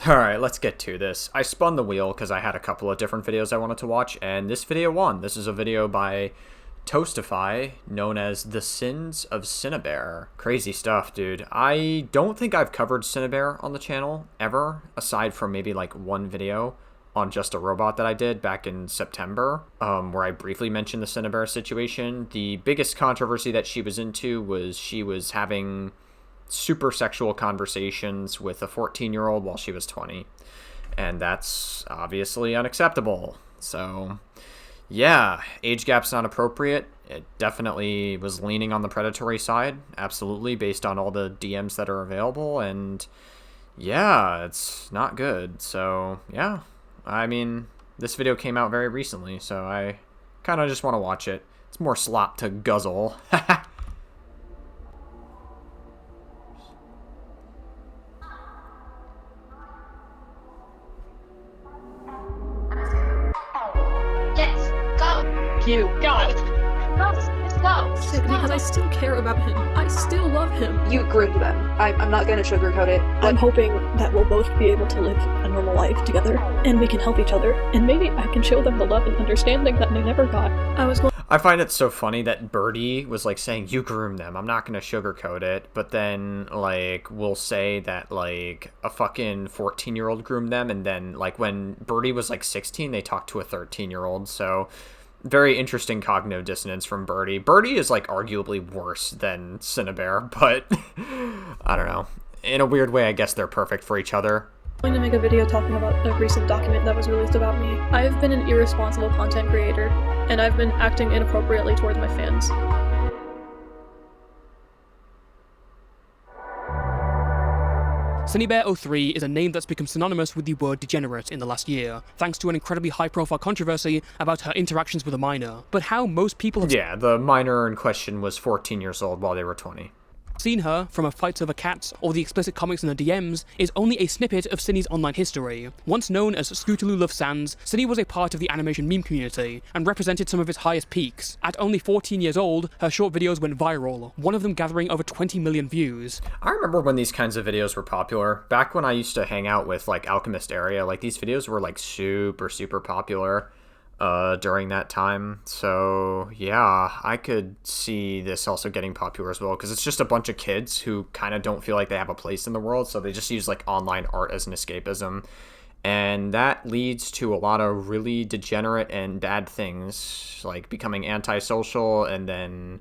Alright, let's get to this. I spun the wheel because I had a couple of different videos I wanted to watch, and this video won. This is a video by Toastify, known as The Sins of Synnibear. Crazy stuff, dude. I don't think I've covered Synnibear on the channel, ever, aside from maybe like one video on Just a Robot that I did back in September, where I briefly mentioned the Synnibear situation. The biggest controversy that she was into was she was having super sexual conversations with a 14-year-old while she was 20, and that's obviously unacceptable. So yeah, age gap's not appropriate. It definitely was leaning on the predatory side, absolutely, based on all the DMs that are available, and yeah, it's not good. So yeah, I mean, this video came out very recently, so I kind of just want to watch it. It's more slop to guzzle. You go. Let's go. Because I still care about him. I still love him. You groomed them. I'm not gonna sugarcoat it. I'm hoping that we'll both be able to live a normal life together, and we can help each other, and maybe I can show them the love and understanding that they never got. I find it so funny that Birdie was like saying, you groomed them, I'm not gonna sugarcoat it, but then like we'll say that like a fucking 14-year-old groomed them, and then like when Birdie was like 16, they talked to a 13-year-old, so very interesting cognitive dissonance from Birdie. Birdie is like arguably worse than Synnibear, but I don't know. In a weird way, I guess they're perfect for each other. I'm going to make a video talking about a recent document that was released about me. I've been an irresponsible content creator, and I've been acting inappropriately towards my fans. Synnibear03 is a name that's become synonymous with the word degenerate in the last year, thanks to an incredibly high-profile controversy about her interactions with a minor. But how most people have— Yeah, the minor in question was 14 years old while they were 20. Seen her from her fights over cats or the explicit comics in her DMs is only a snippet of Synni's online history. Once known as Scootaloo Love Sans, Synni was a part of the animation meme community and represented some of its highest peaks. At only 14 years old, her short videos went viral, one of them gathering over 20 million views. I remember when these kinds of videos were popular. Back when I used to hang out with like Alchemist area, like these videos were like super popular during that time. So yeah, I could see this also getting popular as well, because it's just a bunch of kids who kind of don't feel like they have a place in the world, so they just use like online art as an escapism, and that leads to a lot of really degenerate and bad things, like becoming antisocial and then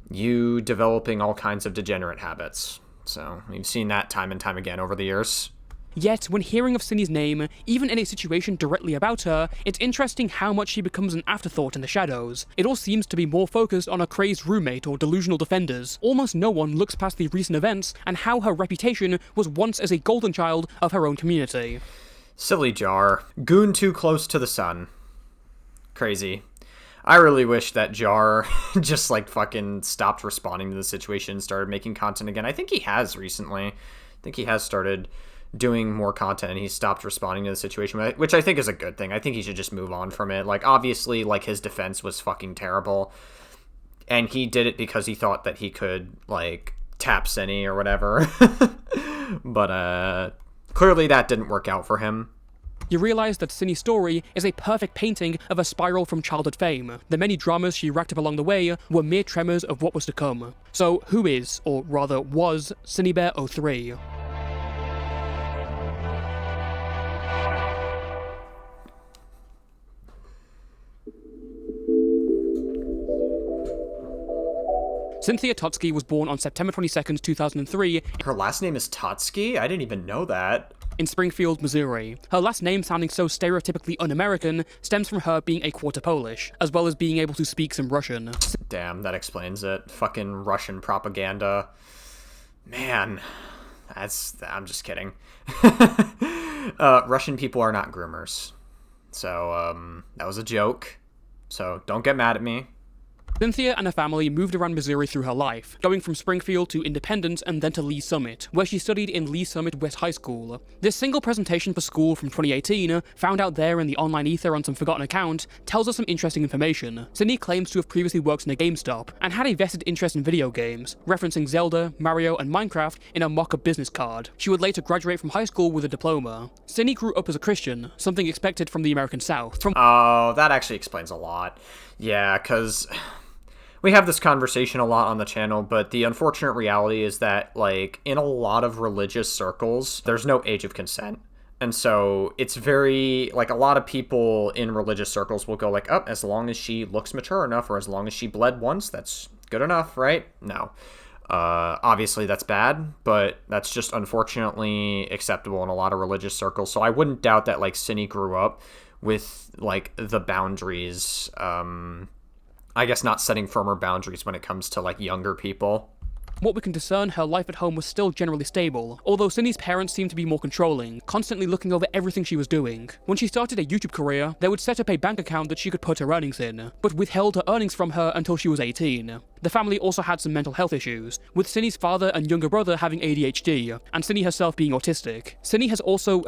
you developing all kinds of degenerate habits. So we've seen that time and time again over the years. Yet, when hearing of Synni's name, even in a situation directly about her, it's interesting how much she becomes an afterthought in the shadows. It all seems to be more focused on a crazed roommate or delusional defenders. Almost no one looks past the recent events and how her reputation was once as a golden child of her own community. Silly Jar. Goon too close to the sun. Crazy. I really wish that Jar just like fucking stopped responding to the situation and started making content again. I think he has recently. I think he has started doing more content, and he stopped responding to the situation, which I think is a good thing. I think he should just move on from it. Like, obviously, like, his defense was fucking terrible, and he did it because he thought that he could, like, tap Synni or whatever. But, clearly that didn't work out for him. You realize that Synni's story is a perfect painting of a spiral from childhood fame. The many dramas she racked up along the way were mere tremors of what was to come. So, who is, or rather was, Synnibear03? Cynthia Totsky was born on September 22nd, 2003. Her last name is Totsky? I didn't even know that. In Springfield, Missouri. Her last name sounding so stereotypically un-American stems from her being a quarter Polish, as well as being able to speak some Russian. Damn, that explains it. Fucking Russian propaganda. Man, I'm just kidding. Russian people are not groomers. So, that was a joke. So, don't get mad at me. Cynthia and her family moved around Missouri through her life, going from Springfield to Independence and then to Lee Summit, where she studied in Lee Summit West High School. This single presentation for school from 2018, found out there in the online ether on some forgotten account, tells us some interesting information. Sydney claims to have previously worked in a GameStop, and had a vested interest in video games, referencing Zelda, Mario, and Minecraft in a mock-up business card. She would later graduate from high school with a diploma. Sydney grew up as a Christian, something expected from the American South. Oh, that actually explains a lot. Yeah, because we have this conversation a lot on the channel, but the unfortunate reality is that, like, in a lot of religious circles, there's no age of consent. And so it's very, like, a lot of people in religious circles will go like, oh, as long as she looks mature enough, or as long as she bled once, that's good enough, right? No. Obviously that's bad, but that's just unfortunately acceptable in a lot of religious circles. So I wouldn't doubt that, like, Cindy grew up with, like, the boundaries, I guess not setting firmer boundaries when it comes to, like, younger people. What we can discern, her life at home was still generally stable, although Sydney's parents seemed to be more controlling, constantly looking over everything she was doing. When she started a YouTube career, they would set up a bank account that she could put her earnings in, but withheld her earnings from her until she was 18. The family also had some mental health issues, with Sydney's father and younger brother having ADHD, and Sydney herself being autistic. Sydney has also...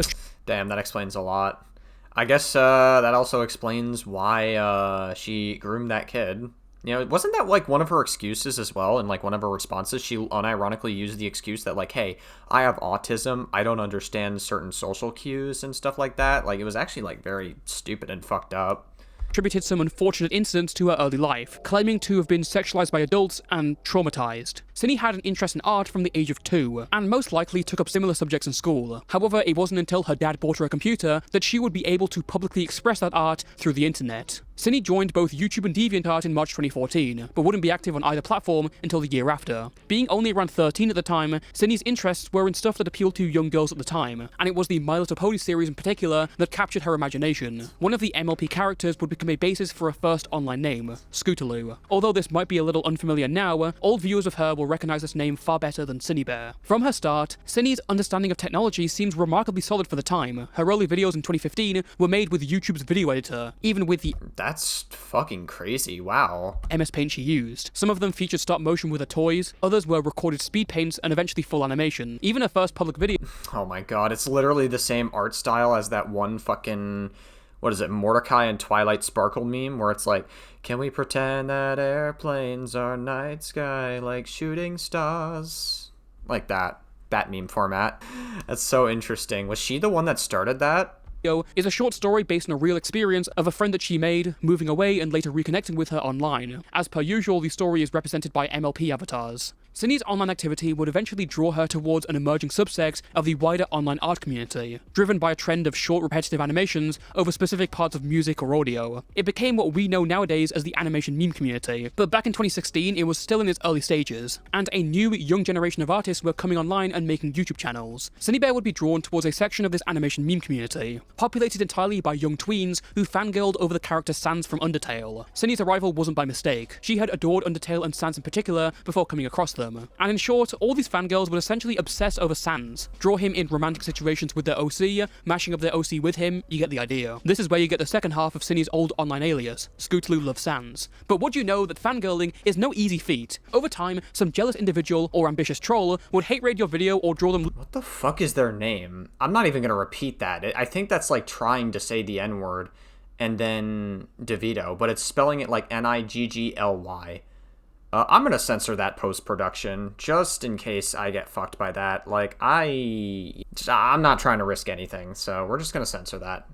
Damn, that explains a lot. I guess that also explains why she groomed that kid. You know, wasn't that, like, one of her excuses as well? In, like, one of her responses, she unironically used the excuse that, like, hey, I have autism, I don't understand certain social cues and stuff like that. Like, it was actually, like, very stupid and fucked up. Attributed some unfortunate incidents to her early life, claiming to have been sexualized by adults and traumatized. Sydney had an interest in art from the age of 2, and most likely took up similar subjects in school. However, it wasn't until her dad bought her a computer that she would be able to publicly express that art through the internet. Sydney joined both YouTube and DeviantArt in March 2014, but wouldn't be active on either platform until the year after. Being only around 13 at the time, Sydney's interests were in stuff that appealed to young girls at the time, and it was the My Little Pony series in particular that captured her imagination. One of the MLP characters would become a basis for her first online name, Scootaloo. Although this might be a little unfamiliar now, all viewers of her will recognize this name far better than Synnibear. From her start, Sydney's understanding of technology seems remarkably solid for the time. Her early videos in 2015 were made with YouTube's video editor, even with the That's fucking crazy, wow. MS Paint she used. Some of them featured stop motion with her toys, others were recorded speed paints and eventually full animation. Even her first public video... Oh my god, it's literally the same art style as that one fucking... What is it, Mordecai and Twilight Sparkle meme, where it's like, can we pretend that airplanes are night sky like shooting stars? Like that meme format. That's so interesting. Was she the one that started that? Is a short story based on a real experience of a friend that she made, moving away and later reconnecting with her online. As per usual, the story is represented by MLP avatars. Sydney's online activity would eventually draw her towards an emerging subsect of the wider online art community, driven by a trend of short repetitive animations over specific parts of music or audio. It became what we know nowadays as the animation meme community, but back in 2016 it was still in its early stages, and a new young generation of artists were coming online and making YouTube channels. Synnibear would be drawn towards a section of this animation meme community, populated entirely by young tweens who fangirled over the character Sans from Undertale. Sydney's arrival wasn't by mistake. She had adored Undertale and Sans in particular before coming across them. And in short, all these fangirls would essentially obsess over Sans, draw him in romantic situations with their OC, mashing up their OC with him, you get the idea. This is where you get the second half of Sydney's old online alias, Scootaloo Loves Sans. But would you know that fangirling is no easy feat? Over time, some jealous individual or ambitious troll would hate raid your video or draw them... What the fuck is their name? I'm not even gonna repeat that. I think that's like trying to say the N-word and then DeVito, but it's spelling it like N-I-G-G-L-Y. I'm gonna censor that post-production, just in case I get fucked by that. Like, I'm not trying to risk anything, so we're just gonna censor that.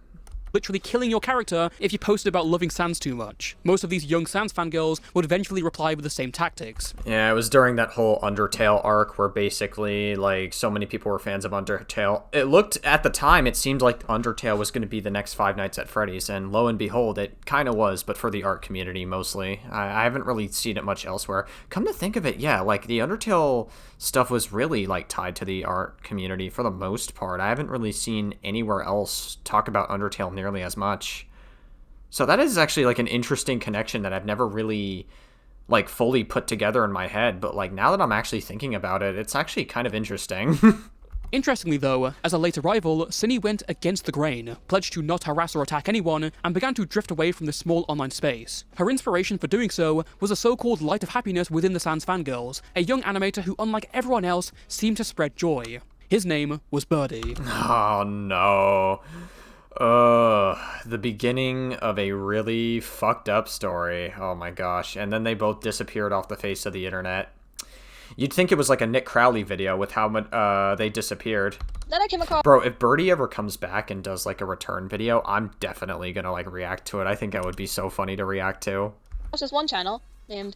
Literally killing your character if you posted about loving Sans too much. Most of these young Sans fangirls would eventually reply with the same tactics. Yeah, it was during that whole Undertale arc where basically, like, so many people were fans of Undertale. It looked, at the time, it seemed like Undertale was going to be the next Five Nights at Freddy's, and lo and behold, it kind of was, but for the art community mostly. I haven't really seen it much elsewhere. Come to think of it, yeah, like, the Undertale stuff was really, like, tied to the art community for the most part. I haven't really seen anywhere else talk about Undertale nearly as much. So that is actually, like, an interesting connection that I've never really, like, fully put together in my head, but, like, now that I'm actually thinking about it, it's actually kind of interesting. Interestingly though, as a late arrival, Synni went against the grain, pledged to not harass or attack anyone, and began to drift away from this small online space. Her inspiration for doing so was a so-called light of happiness within the Sans fangirls, a young animator who, unlike everyone else, seemed to spread joy. His name was Birdie. Oh no. The beginning of a really fucked up story. Oh my gosh. And then they both disappeared off the face of the internet. You'd think it was like a Nick Crowley video with how much they disappeared. Then I came across Bro, if Birdie ever comes back and does like a return video, I'm definitely gonna like react to it. I think that would be so funny to react to. this one channel named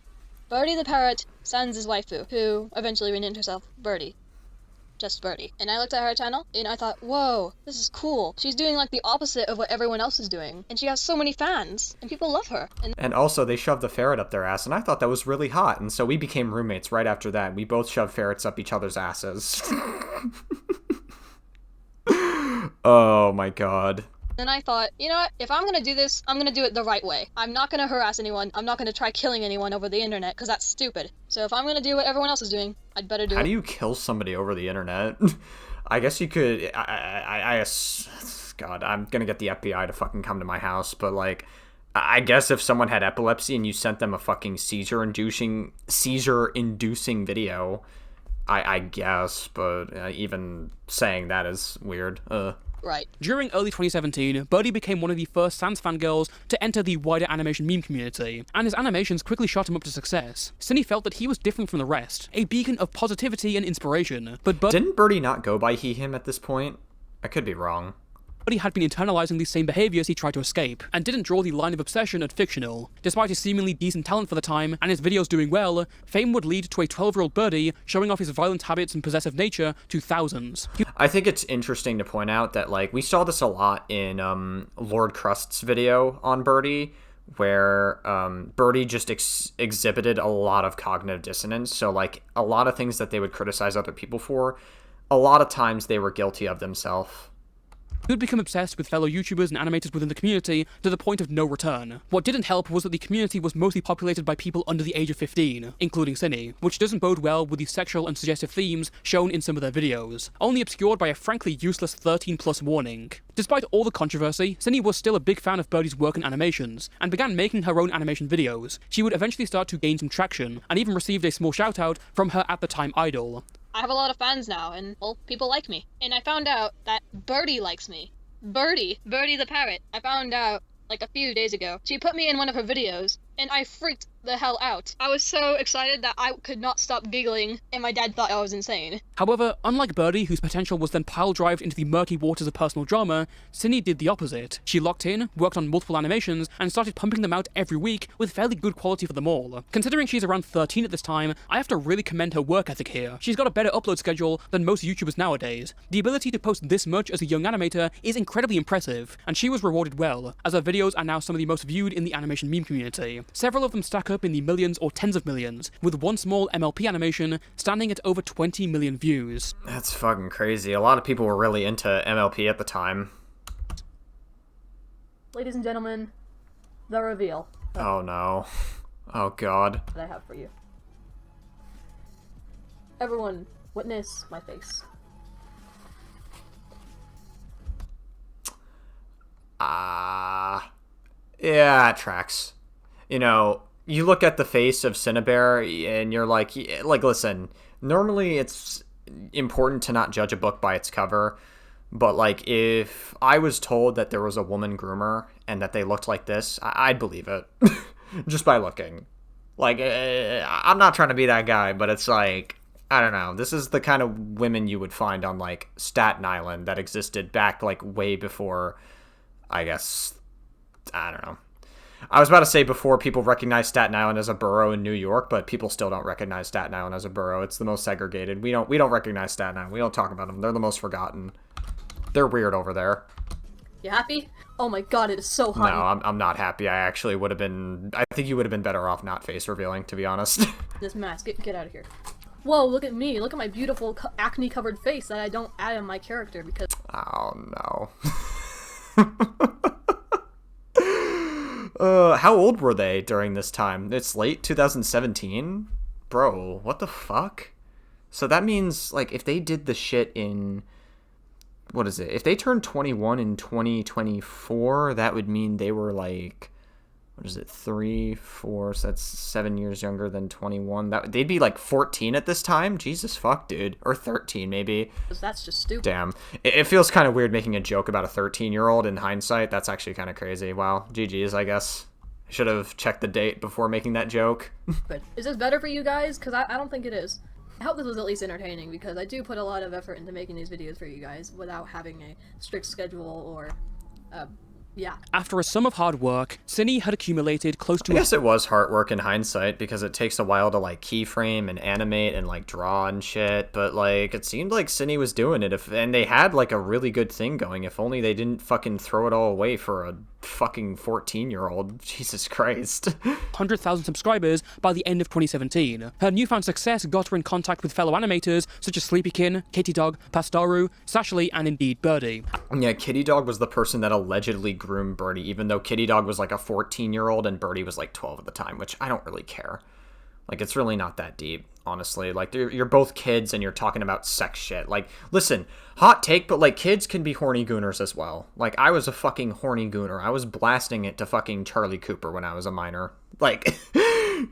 Birdie the Parrot Sans' waifu, who eventually renamed herself Birdie. Just Birdie. And I looked at her channel, and I thought, whoa, this is cool. She's doing like the opposite of what everyone else is doing. And she has so many fans, and people love her. And also, they shoved the ferret up their ass, and I thought that was really hot. And so we became roommates right after that. We both shoved ferrets up each other's asses. Oh my god. then I thought, you know what, if I'm gonna do this, I'm gonna do it the right way. I'm not gonna harass anyone. I'm not gonna try killing anyone over the internet, because that's stupid. So if I'm gonna do what everyone else is doing, I'd better do it. How do you kill somebody over the internet? I guess you could, God, I'm gonna get the FBI to fucking come to my house, but like, I guess if someone had epilepsy and you sent them a fucking seizure-inducing video, I guess, but even saying that is weird. Right. During early 2017, Birdie became one of the first Sans fangirls to enter the wider animation meme community, and his animations quickly shot him up to success. Synni felt that he was different from the rest, a beacon of positivity and inspiration, but Didn't Birdie not go by he, him at this point? I could be wrong. Birdie had been internalizing these same behaviors he tried to escape, and didn't draw the line of obsession at fictional. Despite his seemingly decent talent for the time, and his videos doing well, fame would lead to a 12-year-old Birdie showing off his violent habits and possessive nature to thousands. I think it's interesting to point out that, like, we saw this a lot in Lord Crust's video on Birdie, where Birdie just exhibited a lot of cognitive dissonance. So, like, a lot of things that they would criticize other people for, a lot of times they were guilty of themselves. He would become obsessed with fellow YouTubers and animators within the community to the point of no return. What didn't help was that the community was mostly populated by people under the age of 15, including Synni, which doesn't bode well with the sexual and suggestive themes shown in some of their videos, only obscured by a frankly useless 13+ warning. Despite all the controversy, Synni was still a big fan of Birdie's work and animations, and began making her own animation videos. She would eventually start to gain some traction, and even received a small shout-out from her at-the-time idol. I have a lot of fans now, and, well, people like me. And I found out that Birdie likes me. Birdie the parrot. I found out, like, a few days ago. She put me in one of her videos, and I freaked the hell out. I was so excited that I could not stop giggling, and my dad thought I was insane. However, unlike Birdie, whose potential was then pile-drived into the murky waters of personal drama, Synni did the opposite. She locked in, worked on multiple animations, and started pumping them out every week with fairly good quality for them all. Considering she's around 13 at this time, I have to really commend her work ethic here. She's got a better upload schedule than most YouTubers nowadays. The ability to post this much as a young animator is incredibly impressive, and she was rewarded well, as her videos are now some of the most viewed in the animation meme community. Several of them stack up in the millions or tens of millions, with one small MLP animation standing at over 20 million views. That's fucking crazy. A lot of people were really into MLP at the time. Ladies and gentlemen, the reveal Oh no. Oh god. that I have for you. Everyone, witness my face. Yeah, it tracks. You know, you look at the face of Synnibear and you're like, listen, normally it's important to not judge a book by its cover, but like, if I was told that there was a woman groomer and that they looked like this, I'd believe it. Just by looking. Like, I'm not trying to be that guy, but it's like, I don't know, this is the kind of women you would find on, like, Staten Island that existed back, like, way before, I guess, I don't know. I was about to say before people recognized Staten Island as a borough in New York, but people still don't recognize Staten Island as a borough. It's the most segregated. We don't recognize Staten Island. We don't talk about them. They're the most forgotten. They're weird over there. You happy? Oh my god, it is so hot. No, I'm not happy. I actually would have been... I think you would have been better off not face revealing, to be honest. This mask, get out of here. Whoa, look at me. Look at my beautiful acne-covered face that I don't add in my character because... Oh, no. How old were they during this time? It's late 2017? Bro, what the fuck? So that means, like, if they did the shit in, what is it? If they turned 21 in 2024, that would mean they were, like, what is it, 3, 4, so that's 7 years younger than 21. They'd be, like, 14 at this time? Jesus fuck, dude. Or 13, maybe. That's just stupid. Damn. It feels kind of weird making a joke about a 13-year-old in hindsight. That's actually kind of crazy. Wow. GG's, I guess. I should have checked the date before making that joke. But is this better for you guys? Because I don't think it is. I hope this was at least entertaining, because I do put a lot of effort into making these videos for you guys without having a strict schedule or, yeah. After a sum of hard work, Synni had accumulated close to I guess it was hard work in hindsight, because it takes a while to, like, keyframe and animate and, like, draw and shit, but, like, it seemed like Synni was doing it, and they had, like, a really good thing going. If only they didn't fucking throw it all away for a fucking 14-year-old. Jesus Christ. 100,000 subscribers by the end of 2017. Her newfound success got her in contact with fellow animators such as Sleepykin, Kitty Dog, Pastaru, Sashly, and indeed Birdie. Yeah, Kitty Dog was the person that allegedly groomed Birdie, even though Kitty Dog was like a 14-year-old and Birdie was like 12 at the time, which I don't really care. Like, it's really not that deep, honestly. Like, you're both kids and you're talking about sex shit. Like, listen, hot take, but, like, kids can be horny gooners as well. Like, I was a fucking horny gooner. I was blasting it to fucking Charlie Cooper when I was a minor. Like,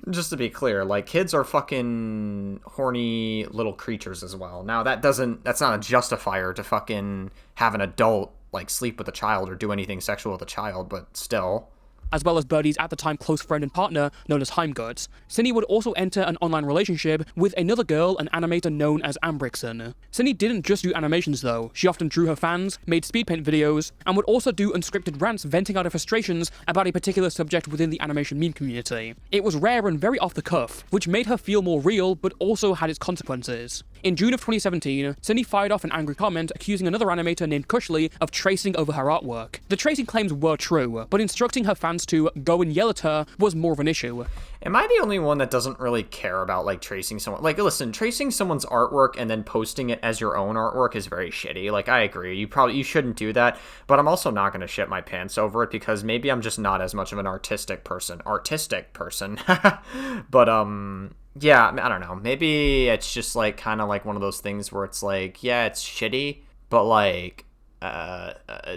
just to be clear, like, kids are fucking horny little creatures as well. Now, that's not a justifier to fucking have an adult, like, sleep with a child or do anything sexual with a child, but still. As well as Birdie's at the time close friend and partner known as Heimgert. Synni would also enter an online relationship with another girl, an animator known as Ambrixen. Synni didn't just do animations though, she often drew her fans, made speed paint videos, and would also do unscripted rants venting out her frustrations about a particular subject within the animation meme community. It was rare and very off the cuff, which made her feel more real but also had its consequences. In June of 2017, Synni fired off an angry comment accusing another animator named Kushley of tracing over her artwork. The tracing claims were true, but instructing her fans to go and yell at her was more of an issue. Am I the only one that doesn't really care about, like, tracing someone? Like, listen, tracing someone's artwork and then posting it as your own artwork is very shitty. Like, I agree. You shouldn't do that, but I'm also not going to shit my pants over it because maybe I'm just not as much of an artistic person. But, yeah, I don't know. Maybe it's just, like, kind of like one of those things where it's like, yeah, it's shitty, but, like,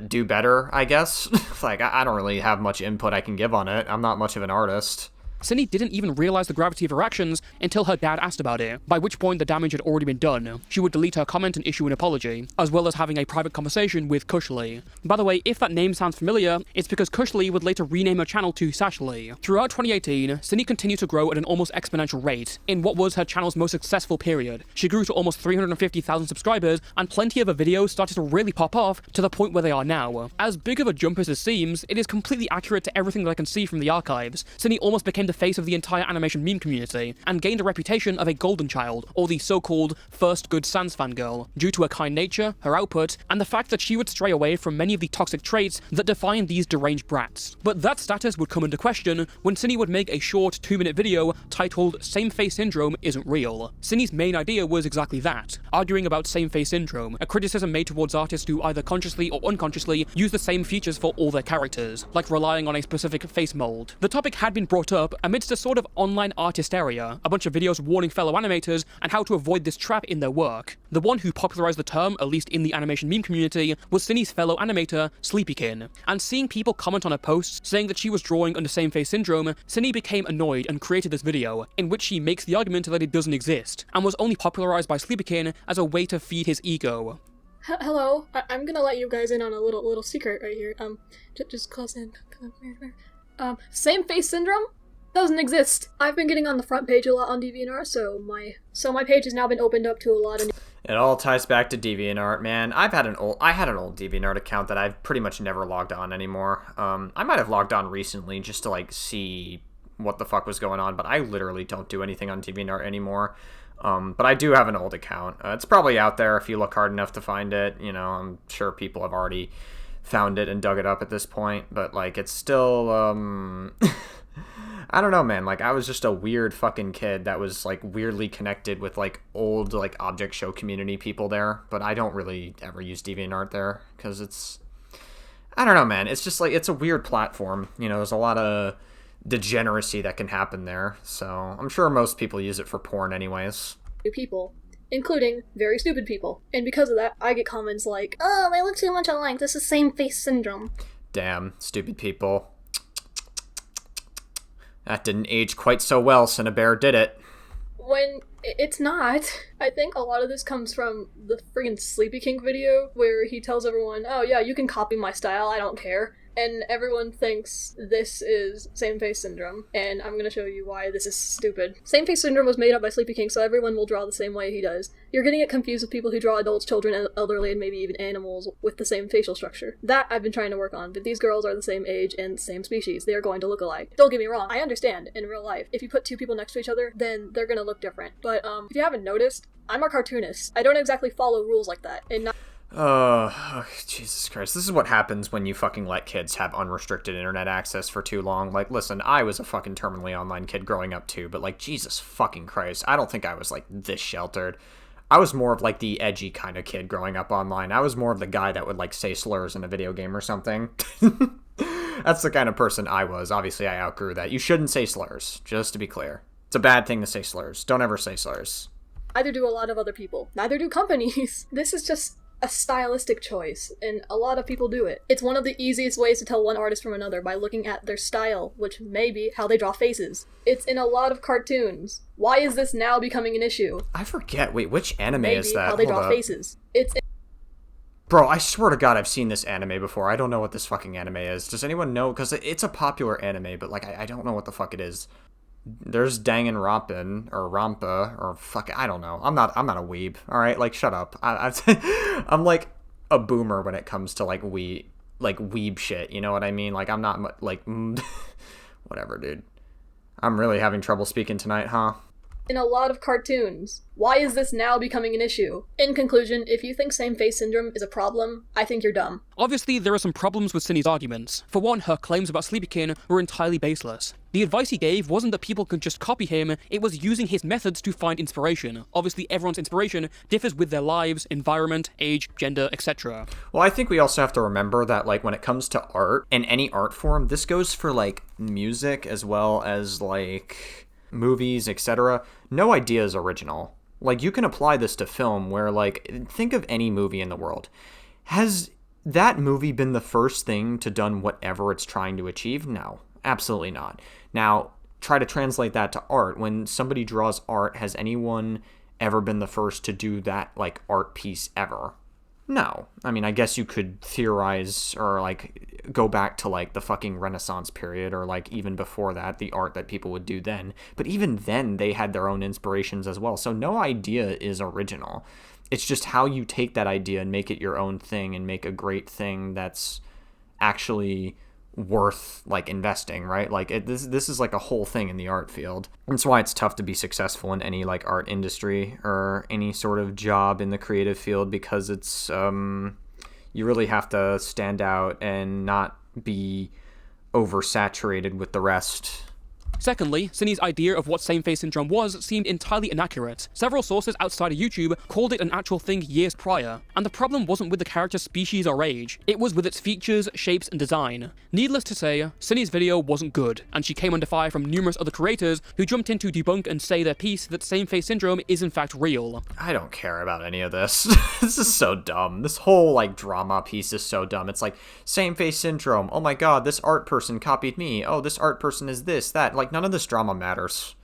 do better, I guess. Like, I don't really have much input I can give on it. I'm not much of an artist. Synni didn't even realize the gravity of her actions until her dad asked about it, by which point the damage had already been done. She would delete her comment and issue an apology, as well as having a private conversation with Kushley. By the way, if that name sounds familiar, it's because Kushley would later rename her channel to Sashly. Throughout 2018, Synni continued to grow at an almost exponential rate, in what was her channel's most successful period. She grew to almost 350,000 subscribers, and plenty of her videos started to really pop off to the point where they are now. As big of a jump as it seems, it is completely accurate to everything that I can see from the archives. Synni almost became the face of the entire animation meme community, and gained a reputation of a golden child, or the so-called first good Sans fangirl, due to her kind nature, her output, and the fact that she would stray away from many of the toxic traits that define these deranged brats. But that status would come into question when Synni would make a short 2-minute video titled Same Face Syndrome Isn't Real. Synni's main idea was exactly that, arguing about same face syndrome, a criticism made towards artists who either consciously or unconsciously use the same features for all their characters, like relying on a specific face mold. The topic had been brought up amidst a sort of online artist area, a bunch of videos warning fellow animators and how to avoid this trap in their work. The one who popularized the term, at least in the animation meme community, was Synni's fellow animator, Sleepykin. And seeing people comment on her posts saying that she was drawing under same face syndrome, Synni became annoyed and created this video, in which she makes the argument that it doesn't exist, and was only popularized by Sleepykin as a way to feed his ego. Hello, I'm gonna let you guys in on a little secret right here. Just close in. Come here. Same face syndrome doesn't exist. I've been getting on the front page a lot on DeviantArt, so my page has now been opened up to a lot of. It all ties back to DeviantArt, man. I had an old DeviantArt account that I've pretty much never logged on anymore. I might have logged on recently just to, like, see what the fuck was going on, but I literally don't do anything on DeviantArt anymore. But I do have an old account. It's probably out there if you look hard enough to find it. You know, I'm sure people have already found it and dug it up at this point, but, like, it's still, I don't know, man. Like, I was just a weird fucking kid that was, like, weirdly connected with, like, old, like, object show community people there. But I don't really ever use DeviantArt there because it's, I don't know, man. It's just, like, it's a weird platform. You know, there's a lot of degeneracy that can happen there. So I'm sure most people use it for porn anyways. People, including very stupid people. And because of that, I get comments like, "Oh, they look too much alike. This is same face syndrome." Damn, stupid people. That didn't age quite so well, Synnibear did it. When it's not. I think a lot of this comes from the friggin' Sleepy King video where he tells everyone, "Oh yeah, you can copy my style, I don't care." And everyone thinks this is same-face syndrome, and I'm gonna show you why this is stupid. Same-face syndrome was made up by Sleepy King, so everyone will draw the same way he does. You're getting it confused with people who draw adults, children, elderly, and maybe even animals with the same facial structure. That I've been trying to work on, but these girls are the same age and same species. They are going to look alike. Don't get me wrong, I understand, in real life, if you put two people next to each other, then they're gonna look different. But, if you haven't noticed, I'm a cartoonist. I don't exactly follow rules like that, and not Oh, Jesus Christ. This is what happens when you fucking let kids have unrestricted internet access for too long. Like, listen, I was a fucking terminally online kid growing up too, but like, Jesus fucking Christ, I don't think I was like this sheltered. I was more of like the edgy kind of kid growing up online. I was more of the guy that would like say slurs in a video game or something. That's the kind of person I was. Obviously, I outgrew that. You shouldn't say slurs, just to be clear. It's a bad thing to say slurs. Don't ever say slurs. Neither do a lot of other people. Neither do companies. This is just a stylistic choice, and a lot of people do it. It's one of the easiest ways to tell one artist from another by looking at their style, which may be how they draw faces. It's in a lot of cartoons. Why is this now becoming an issue? I forget. Wait, which anime Maybe is that? how they Hold draw up. faces. It's Bro, I swear to God, I've seen this anime before. I don't know what this fucking anime is. Does anyone know? Because it's a popular anime, but like, I don't know what the fuck it is. There's Danganronpa or Rampa or fuck, I don't know. I'm not a weeb. All right, like shut up. I'm like a boomer when it comes to like weeb shit. You know what I mean? Like I'm not like whatever, dude. I'm really having trouble speaking tonight, huh? in a lot of cartoons. Why is this now becoming an issue? In conclusion, if you think same-face syndrome is a problem, I think you're dumb. Obviously, there are some problems with Synni's arguments. For one, her claims about Sleepy King were entirely baseless. The advice he gave wasn't that people could just copy him, it was using his methods to find inspiration. Obviously, everyone's inspiration differs with their lives, environment, age, gender, etc. Well, I think we also have to remember that, like, when it comes to art, in any art form, this goes for, like, music as well as, like, movies, etc. No idea is original. Like, you can apply this to film where, like, think of any movie in the world. Has that movie been the first thing to done whatever it's trying to achieve? No, absolutely not. Now, try to translate that to art. When somebody draws art, has anyone ever been the first to do that, like, art piece ever? No. I mean, I guess you could theorize or, like, go back to, like, the fucking Renaissance period or, like, even before that, the art that people would do then. But even then, they had their own inspirations as well. So no idea is original. It's just how you take that idea and make it your own thing and make a great thing that's actually worth, like, investing, right? Like, this is like a whole thing in the art field. That's why it's tough to be successful in any, like, art industry or any sort of job in the creative field, because it's you really have to stand out and not be oversaturated with the rest. Secondly, Synni's idea of what same-face syndrome was seemed entirely inaccurate. Several sources outside of YouTube called it an actual thing years prior, and the problem wasn't with the character's species or age, it was with its features, shapes, and design. Needless to say, Synni's video wasn't good, and she came under fire from numerous other creators who jumped in to debunk and say their piece that same-face syndrome is in fact real. I don't care about any of this. This is so dumb. This whole, like, drama piece is so dumb. It's like, same-face syndrome. Oh my god, this art person copied me. Oh, this art person is this, that. Like, none of this drama matters.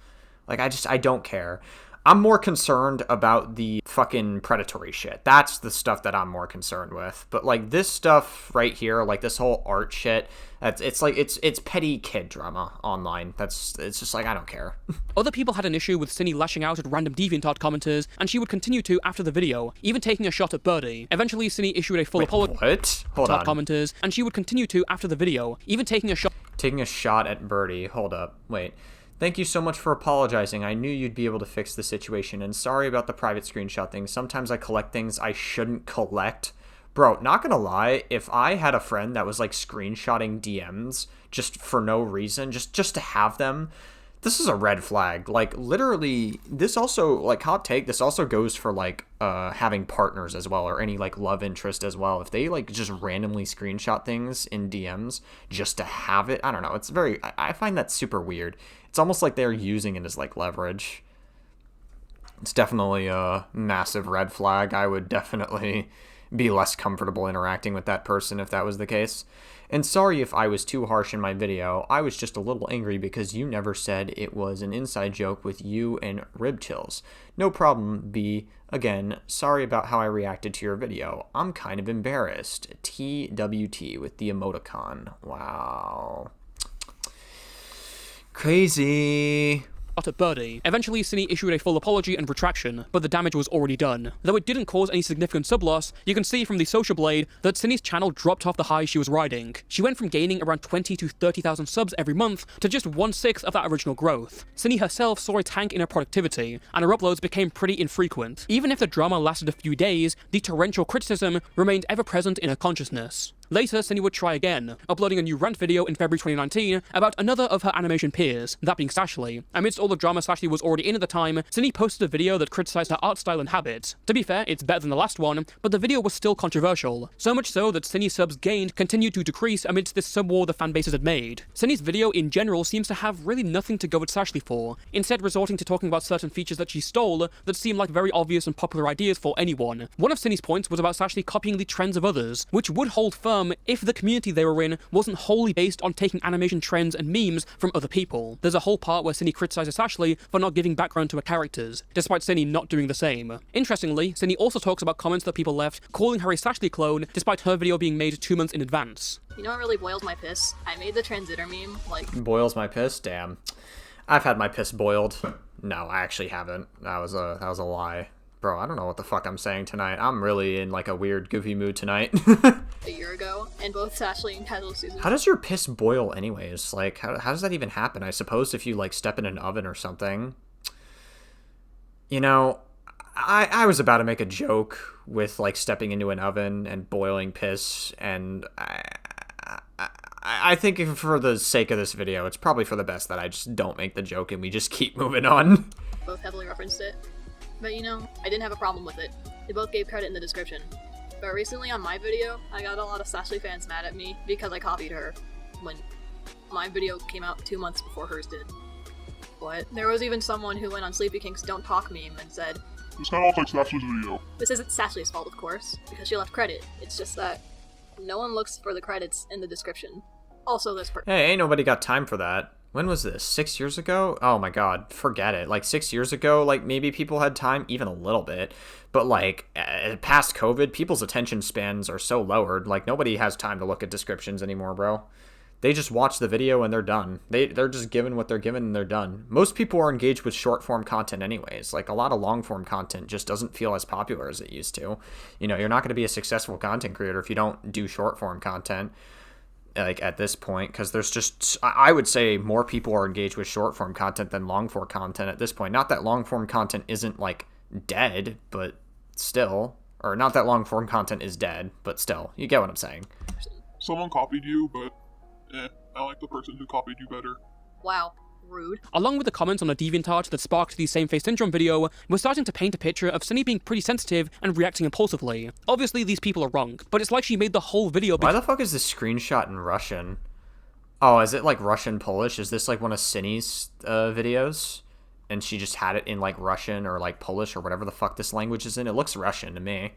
Like, I don't care. I'm more concerned about the fucking predatory shit. That's the stuff that I'm more concerned with. But, like, this stuff right here, like, this whole art shit, it's like, it's petty kid drama online. It's just like, I don't care. Other people had an issue with Synni lashing out at random DeviantArt commenters, and she would continue to after the video, even taking a shot at Birdie. Eventually, Synni issued a full apology What? Hold to on. commenters, and she would continue to after the video, even taking a shot Taking a shot at Birdie. Hold up. Wait. Thank you so much for apologizing. I knew you'd be able to fix the situation, and sorry about the private screenshot thing. Sometimes I collect things I shouldn't collect. Bro, not gonna lie, if I had a friend that was, like, screenshotting DMs just for no reason, just to have them, this is a red flag. Like, literally, this also, like, hot take, this also goes for, like, having partners as well, or any, like, love interest as well. If they, like, just randomly screenshot things in DMs just to have it, I don't know, it's I find that super weird. It's almost like they're using it as, like, leverage. It's definitely a massive red flag. I would definitely be less comfortable interacting with that person if that was the case. And sorry if I was too harsh in my video, I was just a little angry because you never said it was an inside joke with you and Rib Chills. No problem, B. Again, sorry about how I reacted to your video. I'm kind of embarrassed. TWT with the emoticon. Wow. Crazy. At Birdie. Eventually, Synni issued a full apology and retraction, but the damage was already done. Though it didn't cause any significant sub-loss, you can see from the social blade that Synni's channel dropped off the high she was riding. She went from gaining around 20 to 30,000 subs every month to just 1/6 of that original growth. Synni herself saw a tank in her productivity, and her uploads became pretty infrequent. Even if the drama lasted a few days, the torrential criticism remained ever present in her consciousness. Later, Synni would try again, uploading a new rant video in February 2019 about another of her animation peers, that being Sashley. Amidst all the drama Sashley was already in at the time, Synni posted a video that criticized her art style and habits. To be fair, it's better than the last one, but the video was still controversial. So much so that Synni's subs gained continued to decrease amidst this sub-war the fanbases had made. Synni's video in general seems to have really nothing to go at Sashley for, instead resorting to talking about certain features that she stole that seemed like very obvious and popular ideas for anyone. One of Synni's points was about Sashley copying the trends of others, which would hold firm if the community they were in wasn't wholly based on taking animation trends and memes from other people. There's a whole part where Synni criticizes Sashley for not giving background to her characters, despite Synni not doing the same. Interestingly, Synni also talks about comments that people left calling her a Sashley clone, despite her video being made 2 months in advance. You know what really boils my piss? I made the transitor meme, like... Boils my piss? Damn. I've had my piss boiled. No, I actually haven't. That was a lie. Bro, I don't know what the fuck I'm saying tonight. I'm really in like a weird goofy mood tonight. a year ago, and both Sashley and Casual Susan. How does your piss boil anyways? Like, how does that even happen? I suppose if you like step in an oven or something. You know, I was about to make a joke with like stepping into an oven and boiling piss, and I think for the sake of this video, it's probably for the best that I just don't make the joke and we just keep moving on. Both heavily referenced it. But you know, I didn't have a problem with it. They both gave credit in the description. But recently on my video, I got a lot of Sashley fans mad at me because I copied her when my video came out 2 months before hers did. What? There was even someone who went on Sleepy King's Don't Talk meme and said, "This kind of looks like Sashley's video." This isn't Sashley's fault, of course, because she left credit. It's just that no one looks for the credits in the description. Also this person. Hey, ain't nobody got time for that. When was this? 6 years ago? Oh my god, forget it. Like 6 years ago, like maybe people had time, even a little bit. But like past COVID, people's attention spans are so lowered. Like nobody has time to look at descriptions anymore, bro. They just watch the video and they're done. They're just given what they're given and they're done. Most people are engaged with short form content anyways. Like a lot of long form content just doesn't feel as popular as it used to. You know, you're not going to be a successful content creator if you don't do short form content. Like at this point, because there's just, I would say more people are engaged with short form content than long form content at this point. Not that long form content isn't like dead, but still, or not that long form content is dead, but still, you get what I'm saying. Someone copied you, but I like the person who copied you better. Wow. Rude. Along with the comments on the DeviantArt that sparked the Same Face Syndrome video, we're starting to paint a picture of Synni being pretty sensitive and reacting impulsively. Obviously, these people are wrong, but it's like she made the whole video. Why the fuck is this screenshot in Russian? Oh, is it like Russian Polish? Is this like one of Synni's videos? And she just had it in like Russian or like Polish or whatever the fuck this language is in? It looks Russian to me.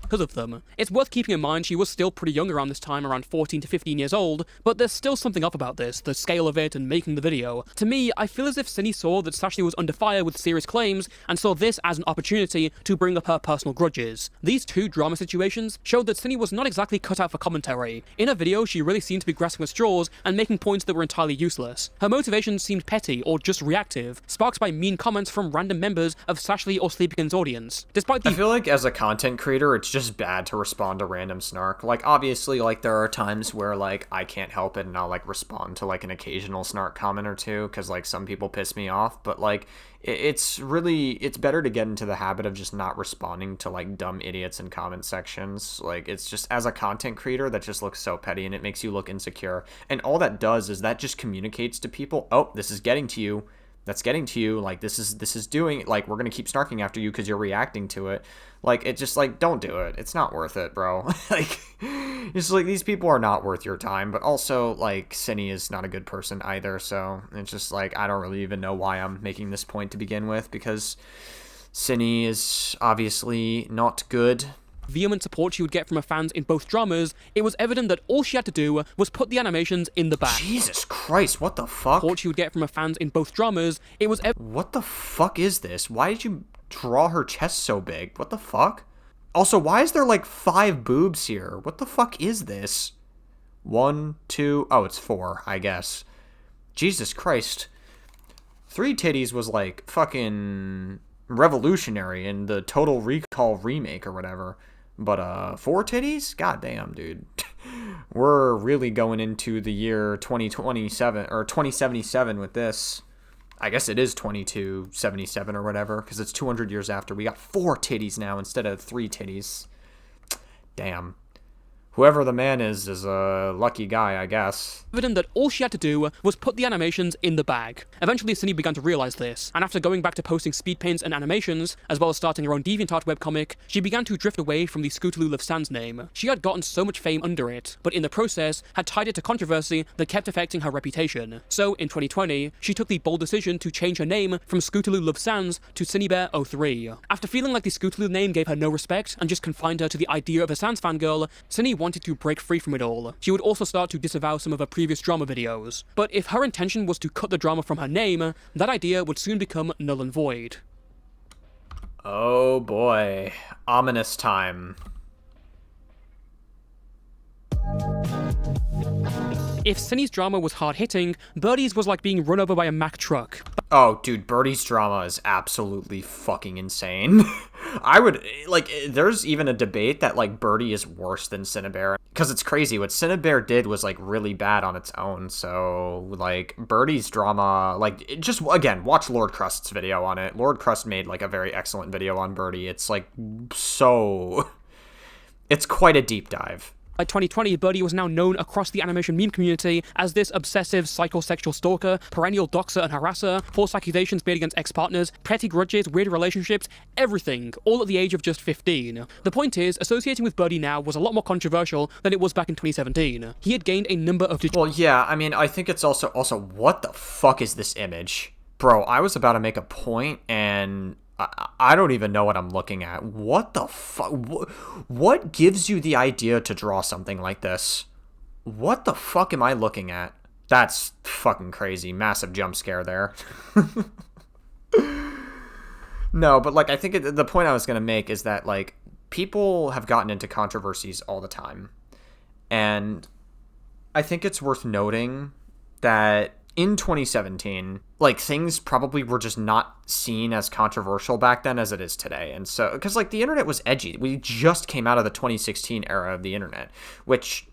Because of them. It's worth keeping in mind she was still pretty young around this time, around 14 to 15 years old, but there's still something up about this, the scale of it and making the video. To me, I feel as if Synni saw that Sashley was under fire with serious claims, and saw this as an opportunity to bring up her personal grudges. These two drama situations showed that Synni was not exactly cut out for commentary. In her video, she really seemed to be grasping at straws and making points that were entirely useless. Her motivations seemed petty or just reactive, sparked by mean comments from random members of Sashley or Sleepykin's audience. Despite the— I feel like as a content creator, it's just bad to respond to random snark. Like, obviously, like, there are times where, like, I can't help it and I'll, like, respond to, like, an occasional snark comment or two, because, like, some people piss me off, but, like, it's better to get into the habit of just not responding to, like, dumb idiots in comment sections. Like, it's just, as a content creator, that just looks so petty, and it makes you look insecure, and all that does is that just communicates to people, oh, this is getting to you. That's getting to you, like, this is doing, like, we're gonna keep snarking after you because you're reacting to it. Like, it just, like, don't do it. It's not worth it, bro. Like, it's like, these people are not worth your time, but also, like, Synni is not a good person either, so it's just, like, I don't really even know why I'm making this point to begin with, because Cinny is obviously not good. Vehement support she would get from her fans in both dramas, it was evident that all she had to do was put the animations in the back. Jesus Christ, what the fuck? Support she would get from her fans in both dramas, it was What the fuck is this? Why did you draw her chest so big? What the fuck? Also, why is there like 5 boobs here? What the fuck is this? 1, 2, oh, it's 4, I guess. Jesus Christ. 3 titties was like fucking revolutionary in the Total Recall remake or whatever. But 4 titties? God damn, dude. We're really going into the year 2027 or 2077 with this. I guess it is 2277 or whatever, because it's 200 years after. We got 4 titties now instead of 3 titties. Damn. Whoever the man is a lucky guy, I guess. evident that all she had to do was put the animations in the bag. Eventually, Cinny began to realize this, and after going back to posting speed paints and animations, as well as starting her own DeviantArt webcomic, she began to drift away from the Scootaloo Love Sans name. She had gotten so much fame under it, but in the process, had tied it to controversy that kept affecting her reputation. So, in 2020, she took the bold decision to change her name from Scootaloo Love Sans to Synnibear03. After feeling like the Scootaloo name gave her no respect and just confined her to the idea of a Sans fangirl, Cinny wanted to break free from it all. She would also start to disavow some of her previous drama videos. But if her intention was to cut the drama from her name, that idea would soon become null and void. Oh boy. Ominous time. If Cinny's drama was hard-hitting, Birdie's was like being run over by a Mack truck. Oh, dude, Birdie's drama is absolutely fucking insane. I would, like, there's even a debate that, like, Birdie is worse than Synnibear. Because it's crazy, what Synnibear did was, like, really bad on its own, so, like, Birdie's drama, like, just, again, watch Lord Crust's video on it. Lord Crust made, like, a very excellent video on Birdie. It's, like, so... It's quite a deep dive. By 2020, Birdie was now known across the animation meme community as this obsessive psychosexual stalker, perennial doxer and harasser, false accusations made against ex-partners, petty grudges, weird relationships, everything, all at the age of just 15. The point is, associating with Birdie now was a lot more controversial than it was back in 2017. He had gained a number of... Well, yeah, I mean, I think it's also, what the fuck is this image? Bro, I was about to make a point, and... I don't even know what I'm looking at. What the fuck? What gives you the idea to draw something like this? What the fuck am I looking at? That's fucking crazy. Massive jump scare there. No, but like, I think the point I was going to make is that like, people have gotten into controversies all the time. And I think it's worth noting that in 2017, like, things probably were just not seen as controversial back then as it is today. And so, because, like, the internet was edgy. We just came out of the 2016 era of the internet, which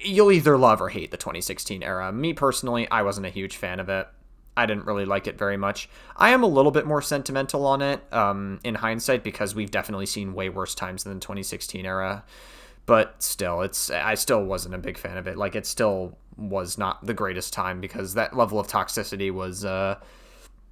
you'll either love or hate the 2016 era. Me, personally, I wasn't a huge fan of it. I didn't really like it very much. I am a little bit more sentimental on it, in hindsight, because we've definitely seen way worse times than the 2016 era. But still, I still wasn't a big fan of it. Like, it still was not the greatest time because that level of toxicity was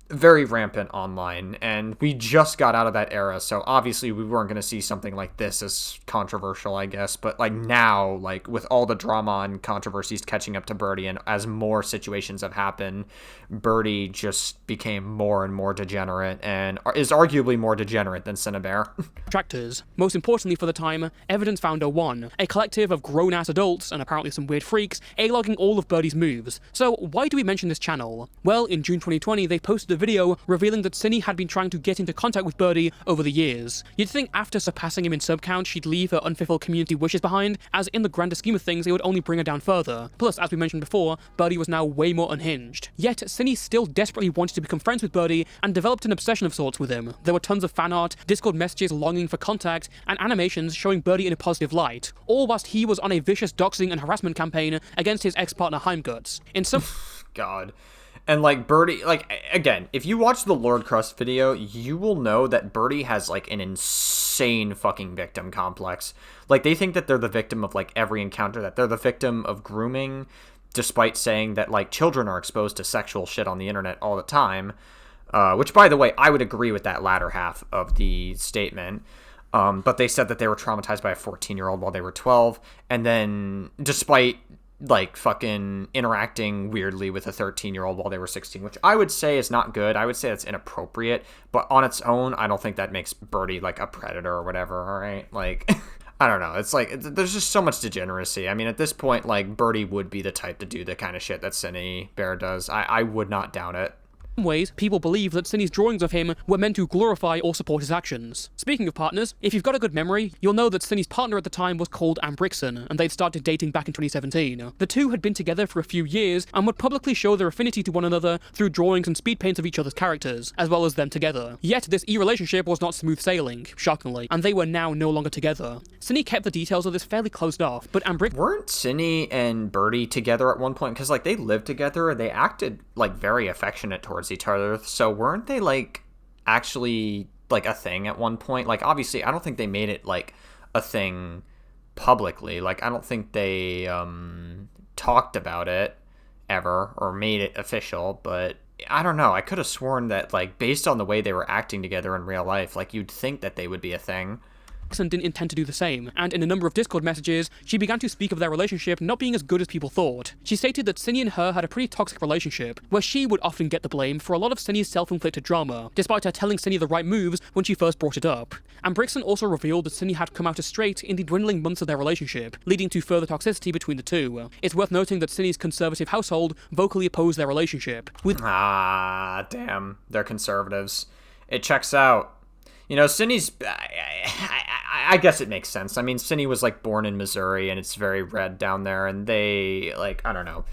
very rampant online, and we just got out of that era, so obviously we weren't going to see something like this as controversial, I guess. But like now, like with all the drama and controversies catching up to Birdie, and as more situations have happened, Birdie just became more and more degenerate, and is arguably more degenerate than Synnibear. Detractors. Most importantly for the time, Evidence Founder 1, a collective of grown-ass adults, and apparently some weird freaks, A-logging all of Birdie's moves. So why do we mention this channel? Well, in June 2020, they posted a video revealing that Cinny had been trying to get into contact with Birdie over the years. You'd think after surpassing him in sub count, she'd leave her unfulfilled community wishes behind, as in the grander scheme of things, it would only bring her down further. Plus, as we mentioned before, Birdie was now way more unhinged. Yet, Cinny still desperately wanted to become friends with Birdie and developed an obsession of sorts with him. There were tons of fan art, Discord messages longing for contact, and animations showing Birdie in a positive light, all whilst he was on a vicious doxing and harassment campaign against his ex-partner Heimguts. In some... God. And, like, Birdie, like, again, if you watch the Lord Crust video, you will know that Birdie has, like, an insane fucking victim complex. Like, they think that they're the victim of, like, every encounter, that they're the victim of grooming, despite saying that, like, children are exposed to sexual shit on the internet all the time. Which, by the way, I would agree with that latter half of the statement. But they said that they were traumatized by a 14-year-old while they were 12, and then, despite like fucking interacting weirdly with a 13-year-old while they were 16, which I would say is not good. I would say that's inappropriate, but on its own, I don't think that makes Birdie like a predator or whatever, all right? Like, I don't know. It's like, there's just so much degeneracy. I mean, at this point, like, Birdie would be the type to do the kind of shit that Synnibear does. I would not doubt it. In some ways, people believe that Synni's drawings of him were meant to glorify or support his actions. Speaking of partners, if you've got a good memory, you'll know that Synni's partner at the time was called Ambrixon, and they'd started dating back in 2017. The two had been together for a few years, and would publicly show their affinity to one another through drawings and speed paints of each other's characters, as well as them together. Yet this relationship was not smooth sailing, shockingly, and they were now no longer together. Synni kept the details of this fairly closed off, but Weren't Synni and Birdie together at one point? Because, like, they lived together, and they acted, like, very affectionate towards each other, so weren't they, like, actually, like, a thing at one point? Like, obviously, I don't think they made it, like, a thing publicly. Like, I don't think they, talked about it ever, or made it official, but I don't know. I could have sworn that, like, based on the way they were acting together in real life, like, you'd think that they would be a thing. Didn't intend to do the same, and in a number of Discord messages, she began to speak of their relationship not being as good as people thought. She stated that Synni and her had a pretty toxic relationship, where she would often get the blame for a lot of Synni's self-inflicted drama, despite her telling Synni the right moves when she first brought it up. And Brixton also revealed that Synni had come out as straight in the dwindling months of their relationship, leading to further toxicity between the two. It's worth noting that Synni's conservative household vocally opposed their relationship, with damn, they're conservatives. It checks out. You know, Synni's... I guess it makes sense. I mean, Synni was, like, born in Missouri, and it's very red down there, and they, like, I don't know.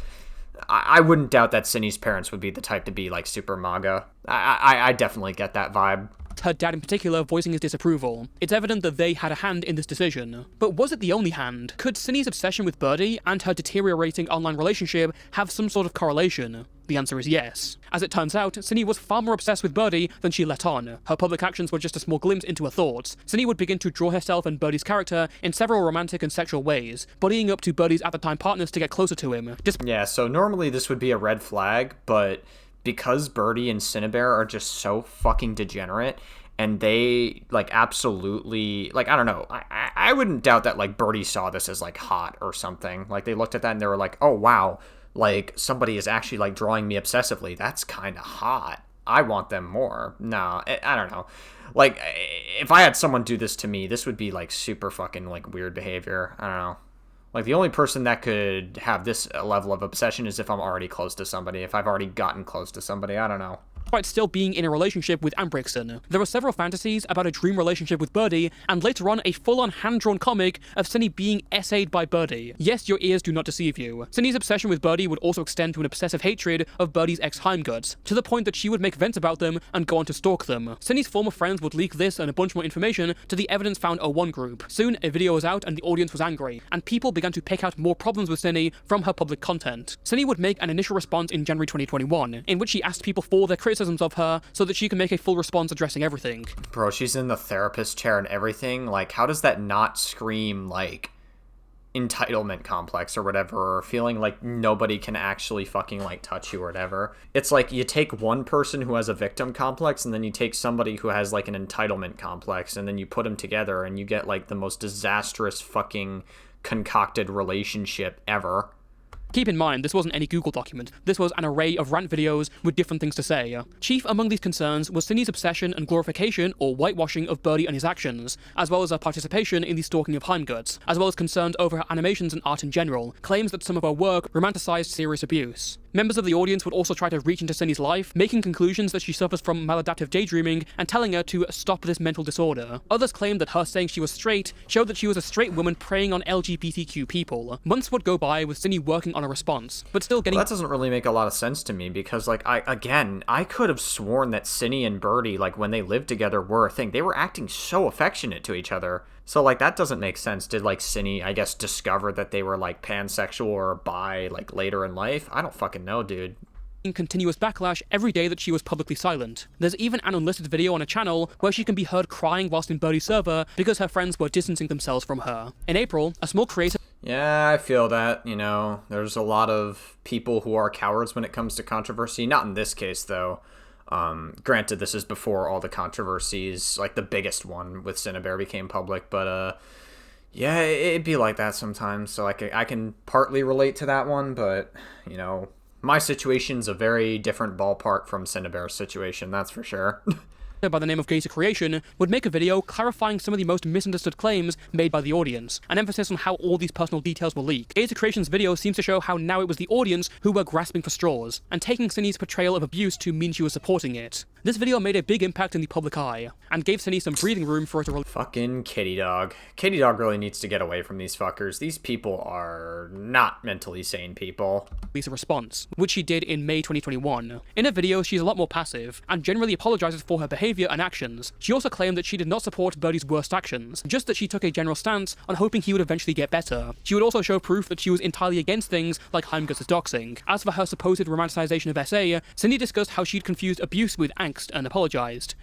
I wouldn't doubt that Synni's parents would be the type to be, like, super MAGA. I definitely get that vibe. Her dad in particular voicing his disapproval. It's evident that they had a hand in this decision. But was it the only hand? Could Synni's obsession with Birdie and her deteriorating online relationship have some sort of correlation? The answer is yes. As it turns out, Synni was far more obsessed with Birdie than she let on. Her public actions were just a small glimpse into her thoughts. Synni would begin to draw herself and Birdie's character in several romantic and sexual ways, buddying up to Birdie's at-the-time partners to get closer to him. Yeah, so normally this would be a red flag, but because Birdie and Synnibear are just so fucking degenerate, and they, like, absolutely, like, I don't know, I wouldn't doubt that, like, Birdie saw this as, like, hot or something. Like, they looked at that and they were like, oh, wow, like, somebody is actually, like, drawing me obsessively. That's kind of hot. I want them more. No, I don't know. Like, if I had someone do this to me, this would be, like, super fucking, like, weird behavior. I don't know. Like, the only person that could have this level of obsession is if I'm already close to somebody, if I've already gotten close to somebody. I don't know. Despite still being in a relationship with Ambrixon. There were several fantasies about a dream relationship with Birdie, and later on a full-on hand-drawn comic of Synni being essayed by Birdie. Yes, your ears do not deceive you. Synni's obsession with Birdie would also extend to an obsessive hatred of Birdie's ex-Heimguts, to the point that she would make vents about them and go on to stalk them. Synni's former friends would leak this and a bunch more information to the Evidence Found 01 group. Soon, a video was out and the audience was angry, and people began to pick out more problems with Synni from her public content. Synni would make an initial response in January 2021, in which she asked people for their criticisms of her so that she can make a full response addressing everything. Bro, she's in the therapist chair and everything. Like, how does that not scream, like, entitlement complex or whatever, or feeling like nobody can actually fucking, like, touch you or whatever? It's like you take one person who has a victim complex and then you take somebody who has, like, an entitlement complex and then you put them together and you get, like, the most disastrous fucking concocted relationship ever. Keep in mind, this wasn't any Google document. This was an array of rant videos with different things to say. Chief among these concerns was Synni's obsession and glorification, or whitewashing, of Birdie and his actions, as well as her participation in the stalking of Heimguts, as well as concerns over her animations and art in general, claims that some of her work romanticized serious abuse. Members of the audience would also try to reach into Synni's life, making conclusions that she suffers from maladaptive daydreaming and telling her to stop this mental disorder. Others claimed that her saying she was straight showed that she was a straight woman preying on LGBTQ people. Months would go by with Synni working on a response, but still getting— Well, that doesn't really make a lot of sense to me, because, like, I could have sworn that Synni and Birdie, like, when they lived together were a thing. They were acting so affectionate to each other. So, like, that doesn't make sense. Did, like, Synni, I guess, discover that they were, like, pansexual or bi, like, later in life? I don't fucking know, dude. Continuous backlash every day that she was publicly silent. There's even an unlisted video on a channel where she can be heard crying whilst in Birdie's server because her friends were distancing themselves from her. In April, a small creator— Yeah, I feel that, you know, there's a lot of people who are cowards when it comes to controversy. Not in this case, though. Granted, this is before all the controversies, like the biggest one with Synnibear became public, but, Yeah, it'd be like that sometimes, so I can partly relate to that one, but, you know, my situation's a very different ballpark from Synnibear's situation, that's for sure. By the name of Gator Creation, would make a video clarifying some of the most misunderstood claims made by the audience, an emphasis on how all these personal details were leaked. Gator Creation's video seems to show how now it was the audience who were grasping for straws, and taking Synni's portrayal of abuse to mean she was supporting it. This video made a big impact in the public eye, and gave Synni some breathing room for her to Fucking Kitty Dog. Kitty Dog really needs to get away from these fuckers. These people are not mentally sane people. release a response, which she did in May 2021. In her video, she's a lot more passive, and generally apologizes for her behavior and actions. She also claimed that she did not support Birdie's worst actions, just that she took a general stance on hoping he would eventually get better. She would also show proof that she was entirely against things like Heimgut's doxing. As for her supposed romanticization of SA, Synni discussed how she'd confused abuse with angst and apologized.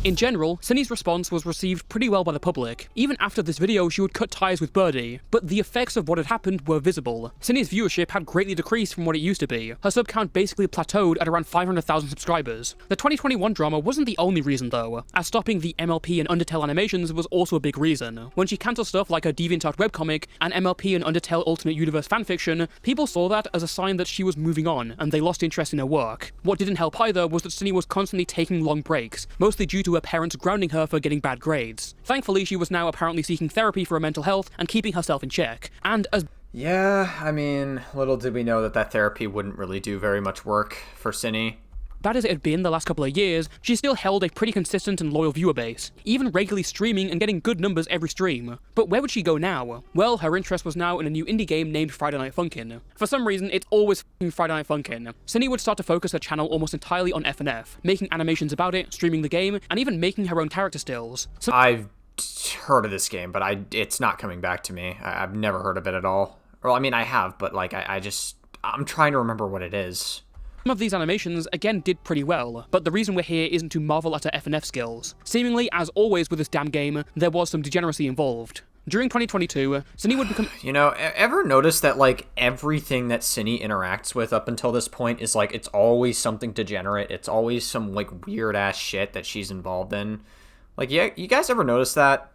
In general, Synni's response was received pretty well by the public. Even after this video, she would cut ties with Birdie, but the effects of what had happened were visible. Synni's viewership had greatly decreased from what it used to be. Her sub count basically plateaued at around 500,000 subscribers. The 2021 drama wasn't the only reason though, as stopping the MLP and Undertale animations was also a big reason. When she cancelled stuff like her DeviantArt webcomic and MLP and Undertale Ultimate Universe fanfiction, people saw that as a sign that she was moving on, and they lost interest in her work. What didn't help either was that Synni was constantly taking long breaks, mostly due to her parents grounding her for getting bad grades. Thankfully, she was now apparently seeking therapy for her mental health and keeping herself in check. And as Yeah, I mean, little did we know that that therapy wouldn't really do very much work for Synni. bad as it had been the last couple of years, she still held a pretty consistent and loyal viewer base, even regularly streaming and getting good numbers every stream. But where would she go now? Well, her interest was now in a new indie game named Friday Night Funkin'. For some reason, it's always f***ing Friday Night Funkin'. Synni would start to focus her channel almost entirely on FNF, making animations about it, streaming the game, and even making her own character stills. I've heard of this game, but it's not coming back to me. I've never heard of it at all. Well, I mean, I have, but like, I'm trying to remember what it is. Some of these animations, again, did pretty well, but the reason we're here isn't to marvel at her FNF skills. Seemingly, as always with this damn game, there was some degeneracy involved. During 2022, Synni would become— You know, ever notice that, like, everything that Synni interacts with up until this point is, like, it's always something degenerate, it's always some, like, weird-ass shit that she's involved in? Like, yeah, you guys ever notice that?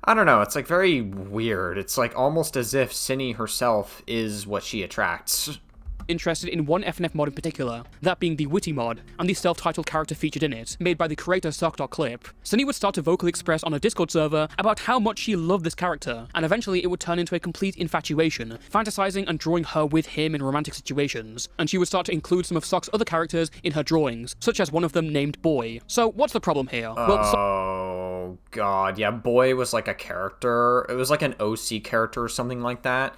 I don't know, it's, like, very weird. It's, like, almost as if Synni herself is what she attracts. Interested in one FNF mod in particular, that being the Witty mod, and the self-titled character featured in it, made by the creator Sock.Clip. Synni would start to vocally express on a Discord server about how much she loved this character, and eventually it would turn into a complete infatuation, fantasizing and drawing her with him in romantic situations, and she would start to include some of Sock's other characters in her drawings, such as one of them named Boy. So what's the problem here? Oh, God, yeah, Boy was like a character, it was like an OC character or something like that,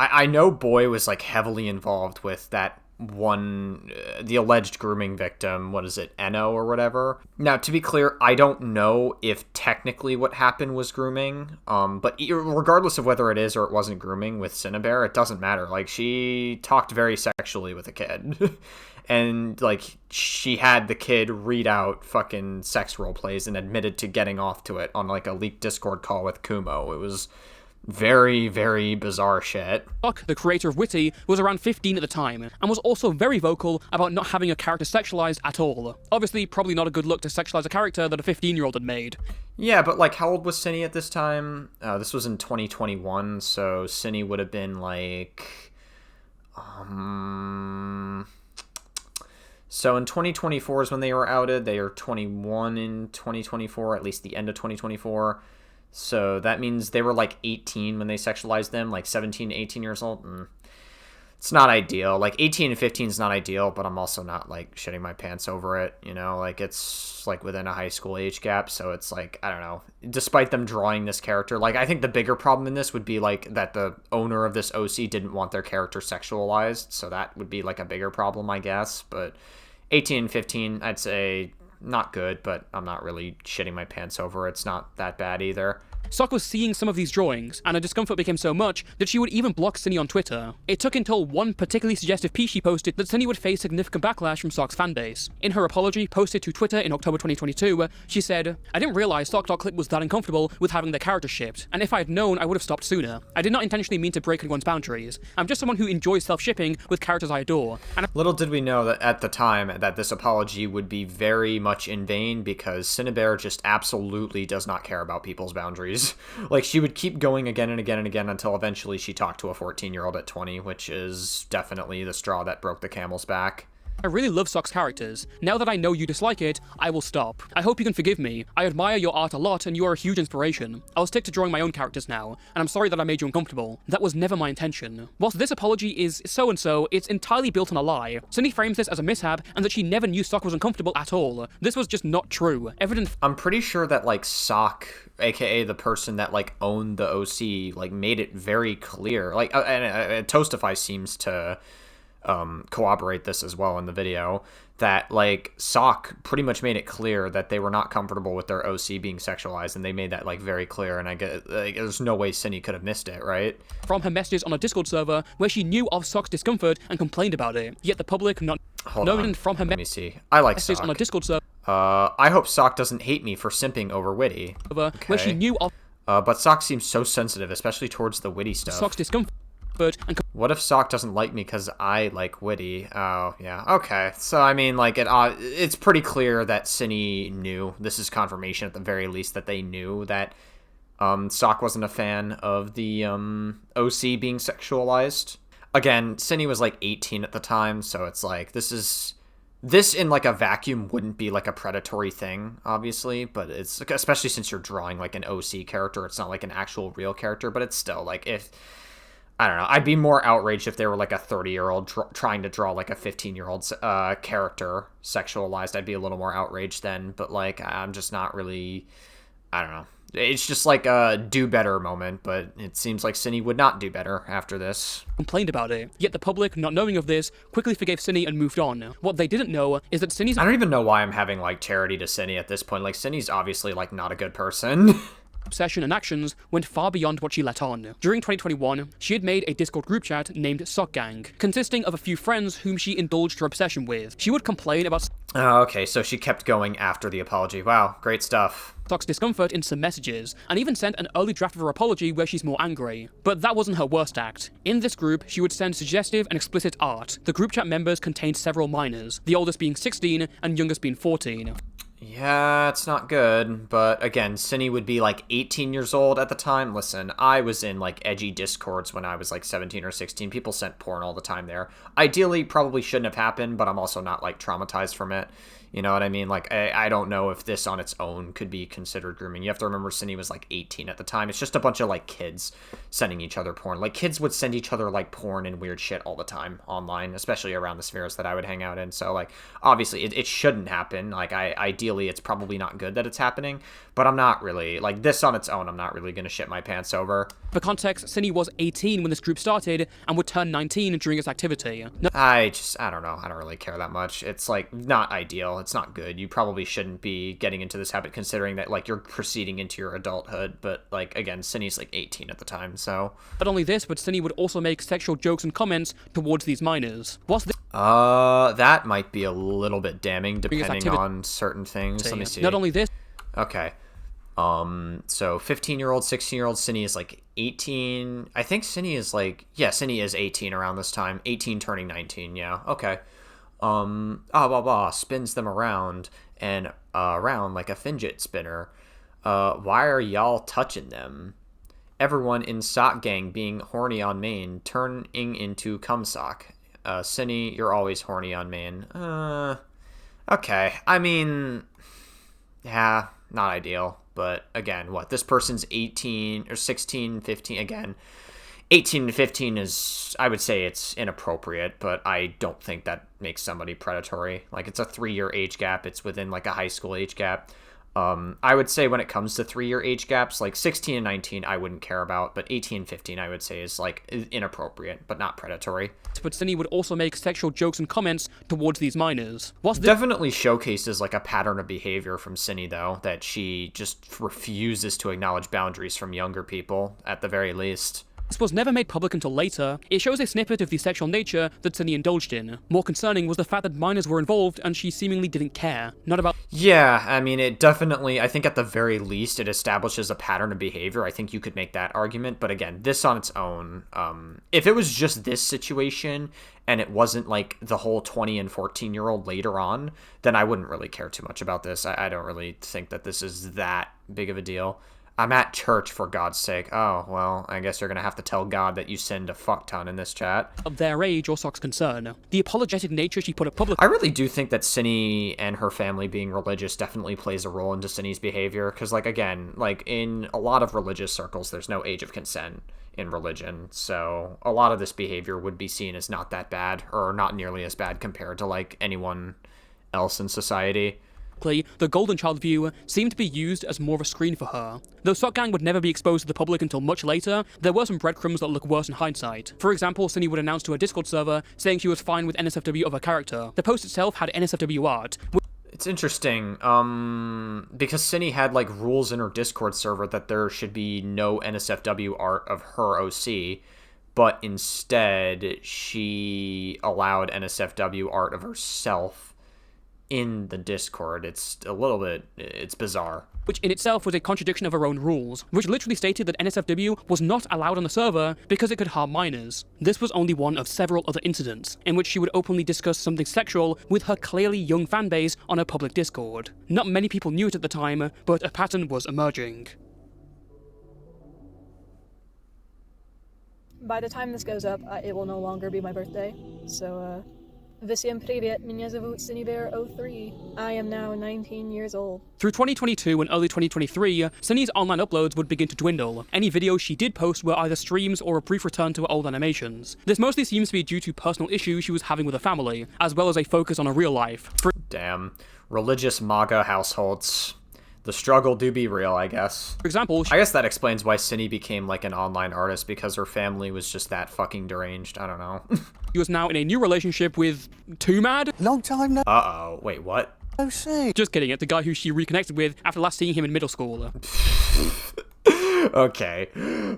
I know Boy was, like, heavily involved with that one, the alleged grooming victim, what is it, Eno or whatever. Now, to be clear, I don't know if technically what happened was grooming, but regardless of whether it is or it wasn't grooming with Synnibear, it doesn't matter. Like, she talked very sexually with a kid. And, like, she had the kid read out fucking sex role plays and admitted to getting off to it on, like, a leaked Discord call with Kumo. It was very, very bizarre shit. Sock, the creator of Witty, was around 15 at the time, and was also very vocal about not having a character sexualized at all. Obviously, probably not a good look to sexualize a character that a 15-year-old had made. Yeah, but, like, how old was Synni at this time? This was in 2021, so Synni would have been, like... So in 2024 is when they were outed. They are 21 in 2024, at least the end of 2024. So that means they were like 18 when they sexualized them, like 17 to 18 years old. It's not ideal. Like 18 and 15 is not ideal, but I'm also not like shitting my pants over it, you know, like it's like within a high school age gap. So it's like, I don't know, despite them drawing this character, like I think the bigger problem in this would be like that the owner of this OC didn't want their character sexualized. So that would be like a bigger problem, I guess. But 18 and 15, I'd say not good, but I'm not really shitting my pants over it. It's not that bad either. Sock was seeing some of these drawings, and her discomfort became so much that she would even block Synni on Twitter. It took until one particularly suggestive piece she posted that Synni would face significant backlash from Sock's fanbase. In her apology posted to Twitter in October 2022, she said, "I didn't realize Sock.Clip was that uncomfortable with having their character shipped, and if I had known, I would have stopped sooner. I did not intentionally mean to break anyone's boundaries. I'm just someone who enjoys self-shipping with characters I adore." And little did we know that at the time that this apology would be very much in vain, because Synnibear just absolutely does not care about people's boundaries. Like, she would keep going again and again and again until eventually she talked to a 14-year-old at 20, which is definitely the straw that broke the camel's back. I really love Sock's characters. Now that I know you dislike it, I will stop. I hope you can forgive me. I admire your art a lot and you are a huge inspiration. I'll stick to drawing my own characters now, and I'm sorry that I made you uncomfortable. That was never my intention. Whilst this apology is so-and-so, it's entirely built on a lie. Synni frames this as a mishap and that she never knew Sock was uncomfortable at all. This was just not true. Evident. I'm pretty sure that, like, Sock, aka the person that, like, owned the OC, like, made it very clear. Like, and Toastify seems to corroborate this as well in the video, that, like, Sock pretty much made it clear that they were not comfortable with their OC being sexualized, and they made that, like, very clear, and I get, like, there's no way Synni could have missed it, right? From her messages on a Discord server where she knew of Sock's discomfort and complained about it, yet the public not known from her Let me see. I like messages Sock. on a Discord server I hope Sock doesn't hate me for simping over Witty. Okay. where she knew of but Sock seems so sensitive, especially towards the Witty stuff. Sock's discomfort. What if Sock doesn't like me because I like Witty? Oh, yeah. Okay. So, I mean, like, it's pretty clear that Synni knew. This is confirmation, at the very least, that they knew that Sock wasn't a fan of the OC being sexualized. Again, Synni was, like, 18 at the time, so it's like, this in, like, a vacuum wouldn't be, like, a predatory thing, obviously, but it's, especially since you're drawing, like, an OC character, it's not, like, an actual real character, but it's still, like, if... I don't know. I'd be more outraged if they were like a 30-year-old trying to draw like a 15-year-old character sexualized. I'd be a little more outraged then. But like, I'm just not really. I don't know. It's just like a do better moment. But it seems like Synni would not do better after this. Complained about it. Yet the public, not knowing of this, quickly forgave Synni and moved on. What they didn't know is that Synni's. I don't even know why I'm having like charity to Synni at this point. Like, Synni's obviously like not a good person. Obsession and actions went far beyond what she let on. During 2021, she had made a Discord group chat named Sock Gang, consisting of a few friends whom she indulged her obsession with. She would complain about Oh, okay, so she kept going after the apology. Wow, great stuff. Sock's discomfort in some messages, and even sent an early draft of her apology where she's more angry. But that wasn't her worst act. In this group, she would send suggestive and explicit art. The group chat members contained several minors, the oldest being 16 and youngest being 14. Yeah, it's not good, but again, Synni would be like 18 years old at the time. Listen, I was in like edgy discords when I was like 17 or 16. People sent porn all the time there. Ideally, probably shouldn't have happened, but I'm also not like traumatized from it. You know what I mean? Like, I don't know if this on its own could be considered grooming. You have to remember Synni was like 18 at the time. It's just a bunch of like kids sending each other porn. Like, kids would send each other like porn and weird shit all the time online, especially around the spheres that I would hang out in. So like, obviously it shouldn't happen. Like, ideally it's probably not good that it's happening, but I'm not really, like, this on its own, I'm not really gonna shit my pants over. For context, Synni was 18 when this group started and would turn 19 during its activity. I don't know. I don't really care that much. It's like not ideal. It's not good. You probably shouldn't be getting into this habit considering that like you're proceeding into your adulthood. But like, again, Synni's like 18 at the time, so. Not only this, but Synni would also make sexual jokes and comments towards these minors. That might be a little bit damning depending on certain things. Let me see. Not only this. Okay. So 15-year-old, 16-year-old Synni is like 18. I think Synni is like, yeah, Synni is 18 around this time. 18 turning 19, yeah. Okay. Spins them around and around like a fidget spinner. Why are y'all touching them? Everyone in Sock Gang being horny on main, turning into cum sock. Synni, you're always horny on main. Okay. I mean, yeah, not ideal. But again, what? This person's 18 or 16, 15. Again, 18 to 15 is, I would say it's inappropriate, but I don't think that makes somebody predatory. Like, it's a 3-year age gap. It's within like a high school age gap. I would say when it comes to 3-year age gaps, like 16 and 19, I wouldn't care about, but 18 and 15, I would say is like inappropriate, but not predatory. But Cinny would also make sexual jokes and comments towards these minors. Definitely showcases like a pattern of behavior from Cinny, though, that she just refuses to acknowledge boundaries from younger people, at the very least. This was never made public until later. It shows a snippet of the sexual nature that Cinny indulged in. More concerning was the fact that minors were involved and she seemingly didn't care. Not about— Yeah, I mean, it definitely, I think at the very least, it establishes a pattern of behavior. I think you could make that argument, but again, this on its own, if it was just this situation and it wasn't like the whole 20 and 14-year-old later on, then I wouldn't really care too much about this. I don't really think that this is that big of a deal. I'm at church, for God's sake. Oh, well, I guess you're gonna have to tell God that you sinned a fuck ton in this chat. Of their age or Sock's concern. The apologetic nature she put up publicly— I really do think that Cinny and her family being religious definitely plays a role into Cinny's behavior, because, like, again, like, in a lot of religious circles, there's no age of consent in religion, so a lot of this behavior would be seen as not that bad, or not nearly as bad compared to, like, anyone else in society. The Golden Child view seemed to be used as more of a screen for her. Though Sock Gang would never be exposed to the public until much later, there were some breadcrumbs that look worse in hindsight. For example, Cinny would announce to her Discord server saying she was fine with NSFW of her character. The post itself had NSFW art. It's interesting, because Cinny had, like, rules in her Discord server that there should be no NSFW art of her OC, but instead she allowed NSFW art of herself in the Discord. It's bizarre. Which in itself was a contradiction of her own rules, which literally stated that NSFW was not allowed on the server because it could harm minors. This was only one of several other incidents in which she would openly discuss something sexual with her clearly young fanbase on her public Discord. Not many people knew it at the time, but a pattern was emerging. By the time this goes up, it will no longer be my birthday, so, Всем привет, меня зовут Synnibear03. I am now 19 years old. Through 2022 and early 2023, Cinny's online uploads would begin to dwindle. Any videos she did post were either streams or a brief return to her old animations. This mostly seems to be due to personal issues she was having with her family, as well as a focus on her real life. Damn. Religious MAGA households. The struggle do be real, I guess. For example, I guess that explains why Cinny became, like, an online artist, because her family was just that fucking deranged. I don't know. she was now in a new relationship with Too Mad. Long time no Uh-oh. Wait, what? see. Just kidding, it's the guy who she reconnected with after last seeing him in middle school. Okay.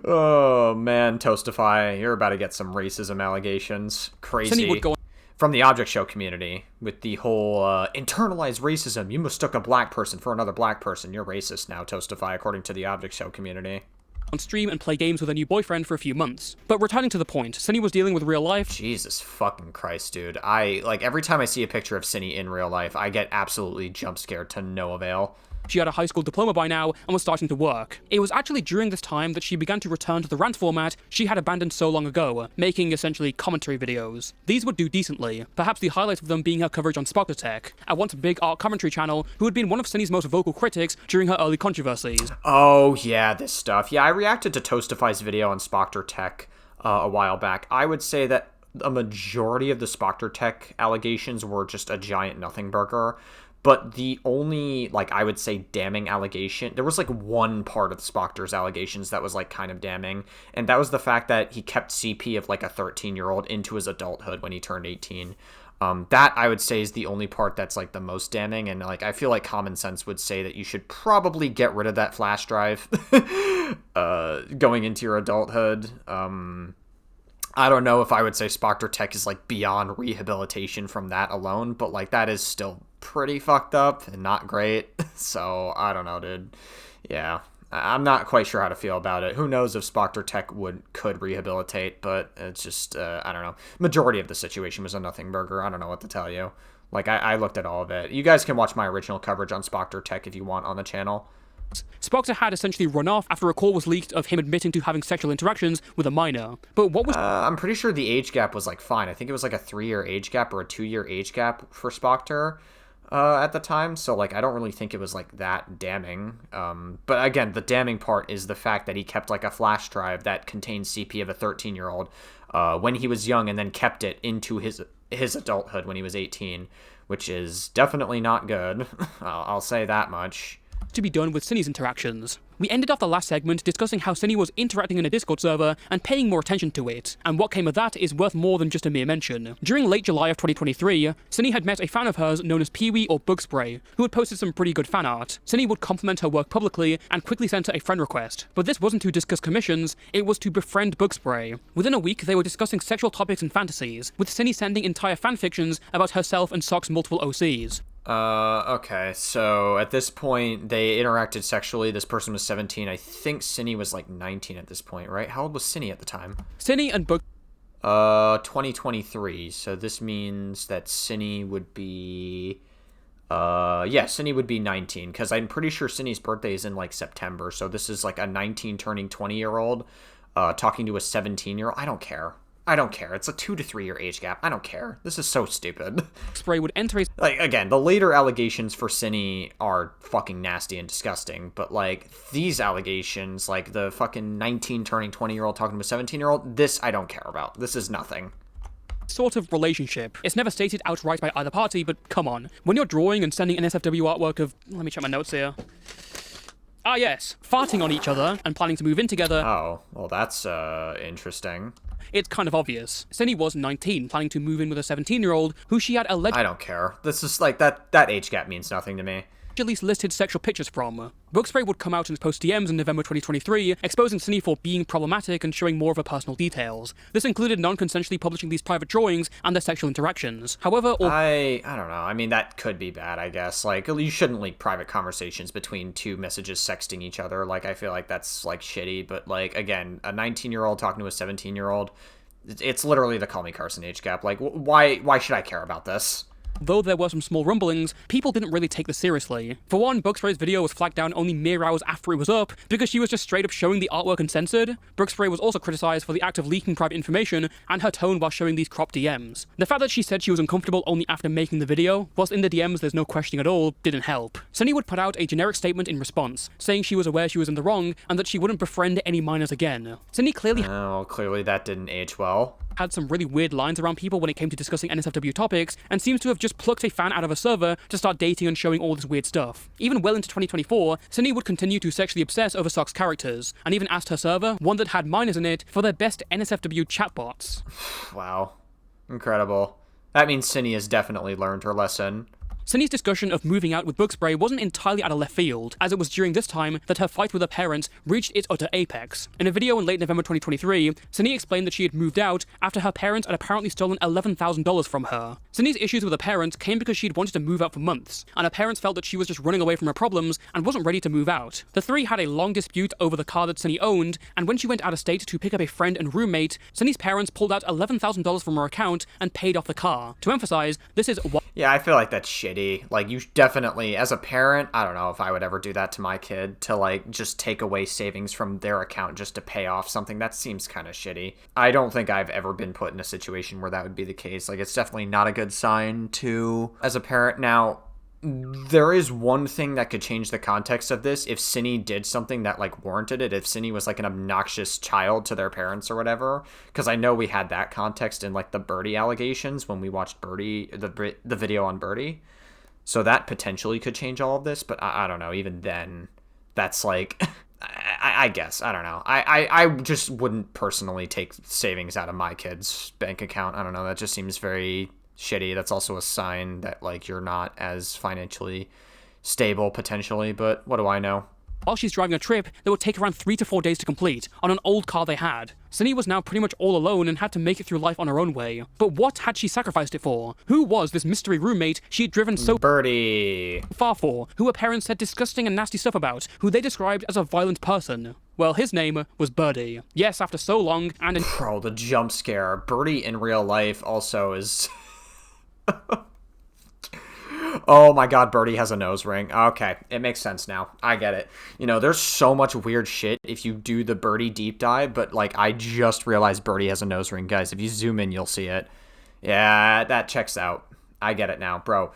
Oh, man, Toastify, you're about to get some racism allegations. Crazy. Cinny would go from the Object Show community with the whole internalized racism. You mistook a black person for another black person. You're racist now, Toastify, according to the Object Show community. On stream and play games with her new boyfriend for a few months. But returning to the point, Cinny was dealing with real life. Jesus fucking Christ, dude. Every time I see a picture of Cinny in real life, I get absolutely jump scared to no avail. She had a high school diploma by now and was starting to work. It was actually during this time that she began to return to the rant format she had abandoned so long ago, making essentially commentary videos. These would do decently, perhaps the highlight of them being her coverage on Spoctotech, a once big art commentary channel who had been one of Cinny's most vocal critics during her early controversies. Oh yeah, this stuff. Yeah, I reacted to Toastify's video on Spoctotech a while back. I would say that a majority of the Spoctotech allegations were just a giant nothing burger. But the only, like, I would say damning allegation, there was, like, one part of the Spoctor's allegations that was, like, kind of damning, and that was the fact that he kept CP of, like, a 13-year-old into his adulthood when he turned 18. That, I would say, is the only part that's, like, the most damning, and, like, I feel like common sense would say that you should probably get rid of that flash drive going into your adulthood. I don't know if I would say Spoctotech is, like, beyond rehabilitation from that alone, but, like, that is still pretty fucked up and not great. So, I don't know, dude. Yeah. I'm not quite sure how to feel about it. Who knows if Spoctotech could rehabilitate, but it's just, I don't know. Majority of the situation was a nothing burger. I don't know what to tell you. Like, I looked at all of it. You guys can watch my original coverage on Spoctotech if you want on the channel. Spoctor had essentially run off after a call was leaked of him admitting to having sexual interactions with a minor. But what was... I'm pretty sure the age gap was, like, fine. I think it was, like, a 3-year age gap or a 2-year age gap for Spoctor at the time. So, like, I don't really think it was, like, that damning. But, again, the damning part is the fact that he kept, like, a flash drive that contained CP of a 13-year-old when he was young and then kept it into his adulthood when he was 18, which is definitely not good. I'll say that much. to be done with Synni's interactions. We ended off the last segment discussing how Synni was interacting in a Discord server and paying more attention to it, and what came of that is worth more than just a mere mention. During late July of 2023, Synni had met a fan of hers known as Pee-wee or Bugspray, who had posted some pretty good fan art. Synni would compliment her work publicly and quickly sent her a friend request, but this wasn't to discuss commissions, it was to befriend Bugspray. Within a week, they were discussing sexual topics and fantasies, with Synni sending entire fanfictions about herself and Sock's multiple OCs. Okay, so at this point, they interacted sexually. This person was 17. I think Synni was like 19 at this point, right? How old was Synni at the time? Synni and 2023. So this means that Synni would be... yeah, Synni would be 19, because I'm pretty sure Synni's birthday is in, like, September, so this is, like, a 19 turning 20-year-old, talking to a 17-year-old. I don't care. I don't care. It's a 2 to 3 year age gap. I don't care. This is so stupid. Spray would enter a... Like, again, the later allegations for Synni are fucking nasty and disgusting, but, like, these allegations, like, the fucking 19 turning 20-year-old talking to a 17-year-old, this I don't care about. This is nothing. Sort of relationship. It's never stated outright by either party, but come on. When you're drawing and sending NSFW artwork of... Let me check my notes here. Ah yes, farting on each other and planning to move in together. Oh, well that's, interesting. It's kind of obvious. Synni was 19, planning to move in with a 17-year-old who she had allegedly... I don't care. This is like, that age gap means nothing to me. At least listed sexual pictures from. Bugspray would come out and post DMs in November 2023, exposing Synni for being problematic and showing more of her personal details. This included non-consensually publishing these private drawings and their sexual interactions. However, I don't know. I mean, that could be bad, I guess. Like, you shouldn't leak private conversations between two messages sexting each other. Like, I feel like that's, like, shitty. But, like, again, a 19-year-old talking to a 17-year-old, it's literally the Call Me Carson age gap. Like, why should I care about this? Though there were some small rumblings, people didn't really take this seriously. For one, Bugspray's video was flagged down only mere hours after it was up, because she was just straight up showing the artwork uncensored. Bugspray was also criticised for the act of leaking private information and her tone while showing these cropped DMs. The fact that she said she was uncomfortable only after making the video, whilst in the DMs there's no questioning at all, didn't help. Synni would put out a generic statement in response, saying she was aware she was in the wrong and that she wouldn't befriend any minors again. Synni clearly clearly that didn't age well. Had some really weird lines around people when it came to discussing NSFW topics, and seems to have just plucked a fan out of a server to start dating and showing all this weird stuff. Even well into 2024, Synni would continue to sexually obsess over Sock's characters, and even asked her server, one that had minors in it, for their best NSFW chatbots. Wow. Incredible. That means Synni has definitely learned her lesson. Synni's discussion of moving out with Bugspray wasn't entirely out of left field, as it was during this time that her fight with her parents reached its utter apex. In a video in late November 2023, Synni explained that she had moved out after her parents had apparently stolen $11,000 from her. Synni's issues with her parents came because she had wanted to move out for months, and her parents felt that she was just running away from her problems and wasn't ready to move out. The three had a long dispute over the car that Synni owned, and when she went out of state to pick up a friend and roommate, Synni's parents pulled out $11,000 from her account and paid off the car. To emphasize, this is what... Yeah, I feel like that's shitty. Like, you definitely, as a parent, I don't know if I would ever do that to my kid, to, like, just take away savings from their account just to pay off something. That seems kind of shitty. I don't think I've ever been put in a situation where that would be the case. Like, it's definitely not a good sign to, as a parent. Now, there is one thing that could change the context of this if Synni did something that, like, warranted it. If Synni was, like, an obnoxious child to their parents or whatever. Because I know we had that context in, like, the Birdie allegations when we watched Birdie, the video on Birdie. So that potentially could change all of this, but I don't know. Even then, that's, like... I guess. I don't know. I just wouldn't personally take savings out of my kid's bank account. I don't know. That just seems very... shitty. That's also a sign that, like, you're not as financially stable potentially, but what do I know? While she's driving a trip that would take around 3 to 4 days to complete on an old car they had. Synni was now pretty much all alone and had to make it through life on her own way. But what had she sacrificed it for? Who was this mystery roommate she had driven so Birdie far for, who her parents said disgusting and nasty stuff about, who they described as a violent person? Well, his name was Birdie. Yes, after so long, and Bro, the jump scare. Birdie in real life also is... Oh my god, Birdie has a nose ring. Okay, it makes sense now. I get it. You know, there's so much weird shit if you do the Birdie deep dive, but, like, I just realized Birdie has a nose ring. Guys, if you zoom in, you'll see it. Yeah, that checks out. I get it now, bro.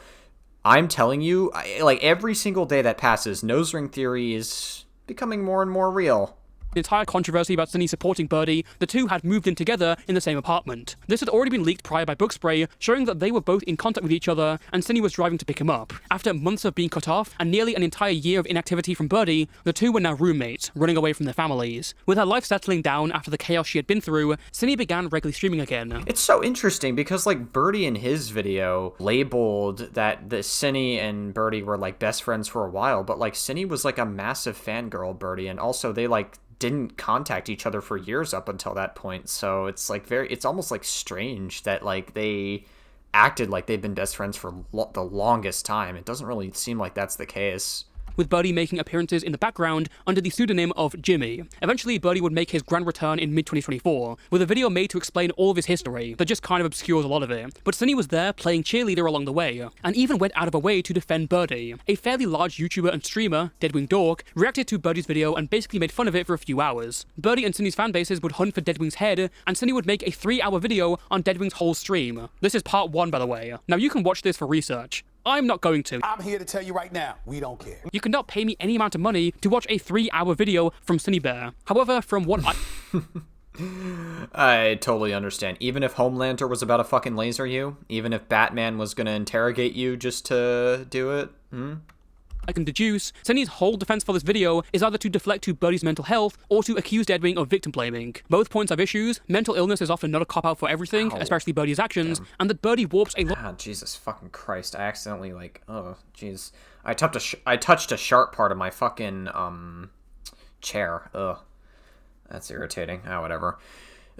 I'm telling you, like, every single day that passes, nose ring theory is becoming more and more real. entire controversy about Synni supporting Birdie, the two had moved in together in the same apartment. This had already been leaked prior by Bookspray, showing that they were both in contact with each other, and Synni was driving to pick him up. After months of being cut off, and nearly an entire year of inactivity from Birdie, the two were now roommates, running away from their families. With her life settling down after the chaos she had been through, Synni began regularly streaming again. It's so interesting because, like, Birdie in his video labeled that the Synni and Birdie were, like, best friends for a while, but, like, Synni was, like, a massive fangirl of Birdie, and also they, like, didn't contact each other for years up until that point. So it's like it's almost like strange that like they acted like they've been best friends for the longest time. It doesn't really seem like that's the case. With Birdie making appearances in the background under the pseudonym of Jimmy. Eventually, Birdie would make his grand return in mid-2024, with a video made to explain all of his history that just kind of obscures a lot of it. But Synni was there playing cheerleader along the way, and even went out of her way to defend Birdie. A fairly large YouTuber and streamer, Deadwing Dork, reacted to Birdie's video and basically made fun of it for a few hours. Birdie and Synni's fanbases would hunt for Deadwing's head, and Synni would make a 3-hour video on Deadwing's whole stream. This is part 1, by the way. Now you can watch this for research. I'm not going to. I'm here to tell you right now, we don't care. You cannot pay me any amount of money to watch a 3-hour video from Synnibear. However, from what I totally understand. Even if Homelander was about to fucking laser you, even if Batman was gonna interrogate you just to do it, I can deduce, Synni's whole defense for this video is either to deflect to Birdie's mental health or to accuse Deadwing of victim blaming. Both points have issues. Mental illness is often not a cop-out for everything, especially Birdie's actions, and that Birdie warps a lot. Ah, Jesus fucking Christ. I accidentally, like, oh, jeez. I touched a sharp part of my fucking, chair. Ugh. That's irritating. Ah, whatever.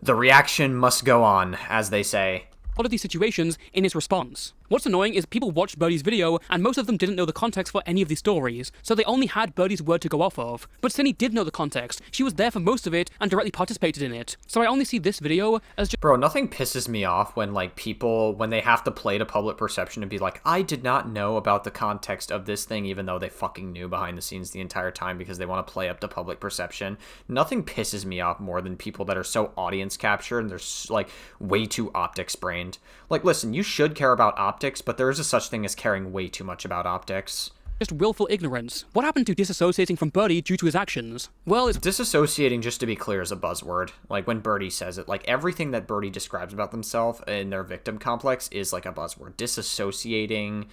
The reaction must go on, as they say. Of these situations in his response. What's annoying is people watched Birdie's video, and most of them didn't know the context for any of these stories, so they only had Birdie's word to go off of. But Synni did know the context. She was there for most of it, and directly participated in it. So I only see this video as just— Bro, nothing pisses me off when, like, people, when they have to play to public perception and be like, I did not know about the context of this thing, even though they fucking knew behind the scenes the entire time because they want to play up to public perception. Nothing pisses me off more than people that are so audience captured and they're, like, way too optics brained. Like, listen, you should care about optics, but there is a such thing as caring way too much about optics. Just willful ignorance. What happened to disassociating from Birdie due to his actions? Well, it's— Disassociating, just to be clear, is a buzzword. Like, when Birdie says it, like, everything that Birdie describes about themselves in their victim complex is, like, a buzzword. Disassociating,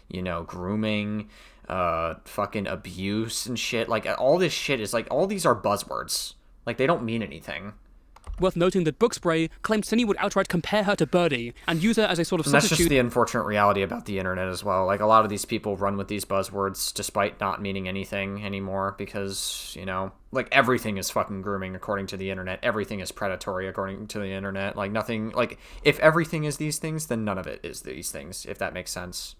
you know, grooming, fucking abuse and shit. Like, all this shit is, like, all these are buzzwords. Like, they don't mean anything. Worth noting that Bookspray claimed Synni would outright compare her to Birdie, and use her as a sort of substitute— That's just the unfortunate reality about the internet as well. Like, a lot of these people run with these buzzwords despite not meaning anything anymore because, you know, like, everything is fucking grooming according to the internet. Everything is predatory according to the internet. Like, nothing— like, if everything is these things, then none of it is these things, if that makes sense.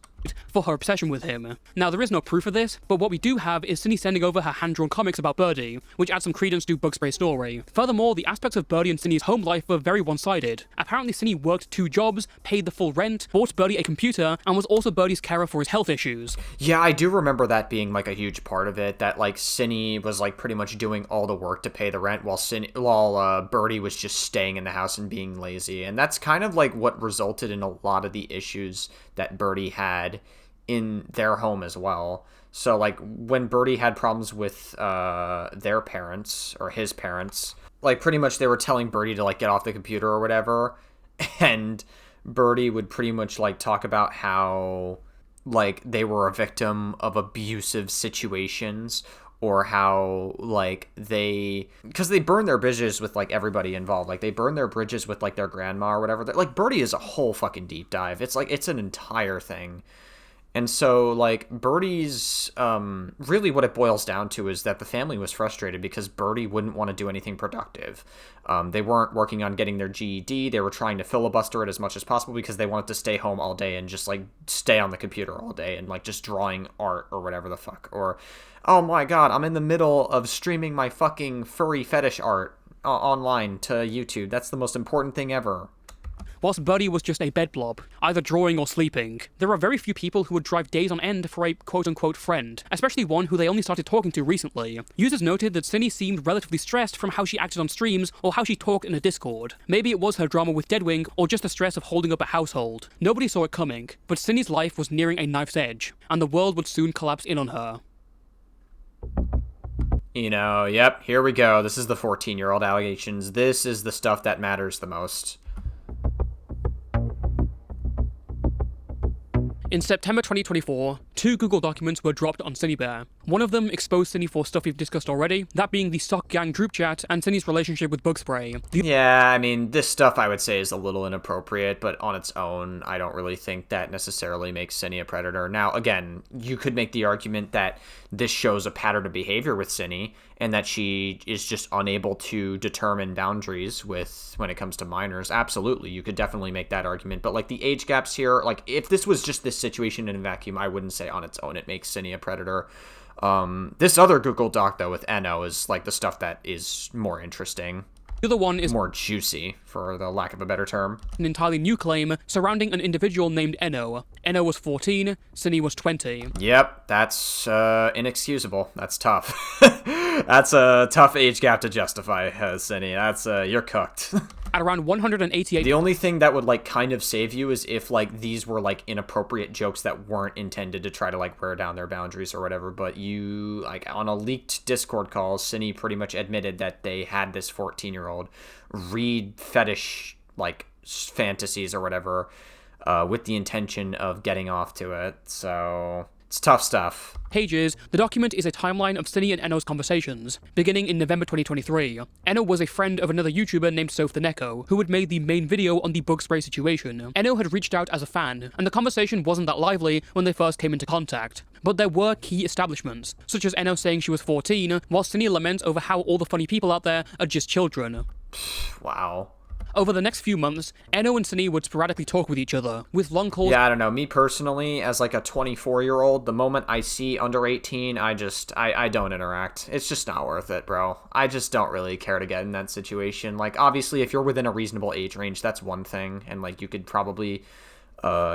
For her obsession with him. Now, there is no proof of this, but what we do have is Synni sending over her hand-drawn comics about Birdie, which adds some credence to Bookspray story. Furthermore, the aspects of Birdie and Synni's home life were very one-sided. Apparently, Synni worked 2 jobs, paid the full rent, bought Birdie a computer, and was also Birdie's carer for his health issues. Yeah, I do remember that being, like, a huge part of it, that, like, Synni was, like, pretty much doing all the work to pay the rent while Birdie was just staying in the house and being lazy. And that's kind of, like, what resulted in a lot of the issues that Birdie had in their home as well. So, like, when Birdie had problems with their parents, or his parents, like, pretty much they were telling Birdie to, like, get off the computer or whatever, and Birdie would pretty much, like, talk about how, like, they were a victim of abusive situations, or how, like, because they burn their bridges with, like, everybody involved. Like, they burn their bridges with, like, their grandma or whatever. Like, Birdie is a whole fucking deep dive. It's, like, it's an entire thing. And so, like, Birdie's, really what it boils down to is that the family was frustrated because Birdie wouldn't want to do anything productive. They weren't working on getting their GED. They were trying to filibuster it as much as possible because they wanted to stay home all day and just, like, stay on the computer all day and, like, just drawing art or whatever the fuck. Or, oh my god, I'm in the middle of streaming my fucking furry fetish art online to YouTube. That's the most important thing ever. Whilst Birdie was just a bed blob, either drawing or sleeping. There are very few people who would drive days on end for a quote-unquote friend, especially one who they only started talking to recently. Users noted that Synni seemed relatively stressed from how she acted on streams or how she talked in a Discord. Maybe it was her drama with Deadwing or just the stress of holding up a household. Nobody saw it coming, but Synni's life was nearing a knife's edge, and the world would soon collapse in on her. You know, yep, here we go. This is the 14-year-old allegations. This is the stuff that matters the most. In September 2024, 2 Google documents were dropped on Synnibear. One of them exposed Synni for stuff we've discussed already, that being the Sock Gang group chat and Synni's relationship with Bug Spray. Yeah, I mean, this stuff I would say is a little inappropriate, but on its own, I don't really think that necessarily makes Synni a predator. Now, again, you could make the argument that this shows a pattern of behavior with Synni, and that she is just unable to determine boundaries when it comes to minors. Absolutely, you could definitely make that argument. But, like, the age gaps here, like, if this was just this situation in a vacuum, I wouldn't say on its own it makes Synni a predator. This other Google Doc, though, with Eno is, like, the stuff that is more interesting. The other one is more juicy, for the lack of a better term. An entirely new claim surrounding an individual named Eno. Eno was 14, Synni was 20. Yep, that's inexcusable. That's tough. That's a tough age gap to justify, Synni. That's, you're cooked. At around 188... The only thing that would, like, kind of save you is if, like, these were, like, inappropriate jokes that weren't intended to try to, like, wear down their boundaries or whatever, but you, like, on a leaked Discord call, Synni pretty much admitted that they had this 14-year-old read fetish, like, fantasies or whatever, with the intention of getting off to it, so... It's tough stuff. Pages, the document is a timeline of Synni and Eno's conversations, beginning in November 2023. Eno was a friend of another YouTuber named Soph the Neko, who had made the main video on the bug spray situation. Eno had reached out as a fan, and the conversation wasn't that lively when they first came into contact. But there were key establishments, such as Eno saying she was 14, while Synni laments over how all the funny people out there are just children. Wow. Over the next few months, Eno and Synni would sporadically talk with each other, with long calls. Yeah, I don't know. Me personally, as like a 24-year-old, the moment I see under 18, I don't interact. It's just not worth it, bro. I just don't really care to get in that situation. Like, obviously, if you're within a reasonable age range, that's one thing, and like you could probably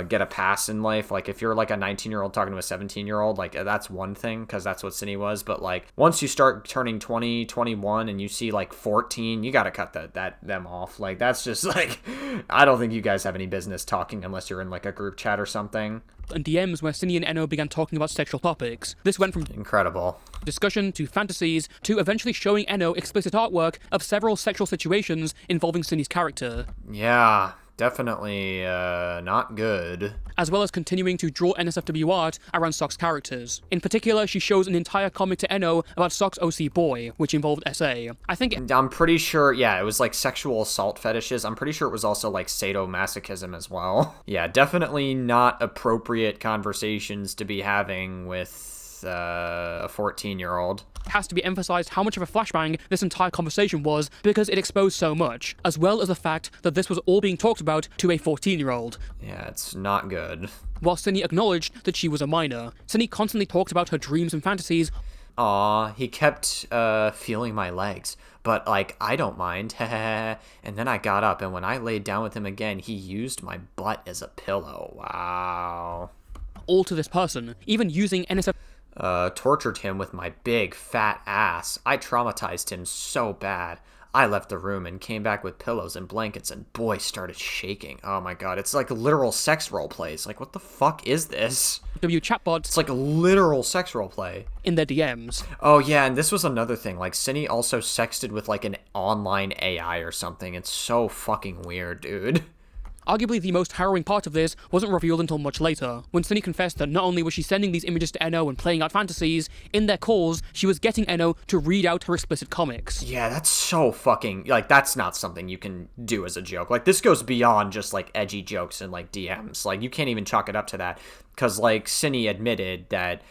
get a pass in life. Like, if you're like a 19-year-old talking to a 17-year-old, like, that's one thing, because that's what Synni was. But like, once you start turning 20, 21, and you see like 14, you gotta cut them off. Like, that's just like, I don't think you guys have any business talking unless you're in like a group chat or something. And DMs where Synni and Eno began talking about sexual topics. This went from incredible discussion to fantasies to eventually showing Eno explicit artwork of several sexual situations involving Synni's character. Yeah. Definitely not good. As well as continuing to draw NSFW art around Sock's characters. In particular, she shows an entire comic to Eno about Sock's OC boy, which involved SA. I'm pretty sure, yeah, it was like sexual assault fetishes. I'm pretty sure it was also like sadomasochism as well. Yeah, definitely not appropriate conversations to be having with a 14-year-old. It has to be emphasized how much of a flashbang this entire conversation was because it exposed so much, as well as the fact that this was all being talked about to a 14-year-old. Yeah, it's not good. While Synni acknowledged that she was a minor, Synni constantly talked about her dreams and fantasies. Aw, he kept feeling my legs, but like, I don't mind, and then I got up, and when I laid down with him again, he used my butt as a pillow. Wow. All to this person, even using NSF... tortured him with my big fat ass. I traumatized him so bad. I left the room and came back with pillows and blankets, and boy started shaking. Oh my god, it's like literal sex role plays. Like, what the fuck is this? Chatbots. It's like a literal sex role play. In their DMs. Oh yeah, and this was another thing. Like, Synni also sexted with like an online AI or something. It's so fucking weird, dude. Arguably the most harrowing part of this wasn't revealed until much later, when Synni confessed that not only was she sending these images to Eno and playing out fantasies, in their calls, she was getting Eno to read out her explicit comics. Yeah, that's so fucking, like, that's not something you can do as a joke. Like, this goes beyond just, like, edgy jokes and, like, DMs. Like, you can't even chalk it up to that, because, like, Synni admitted that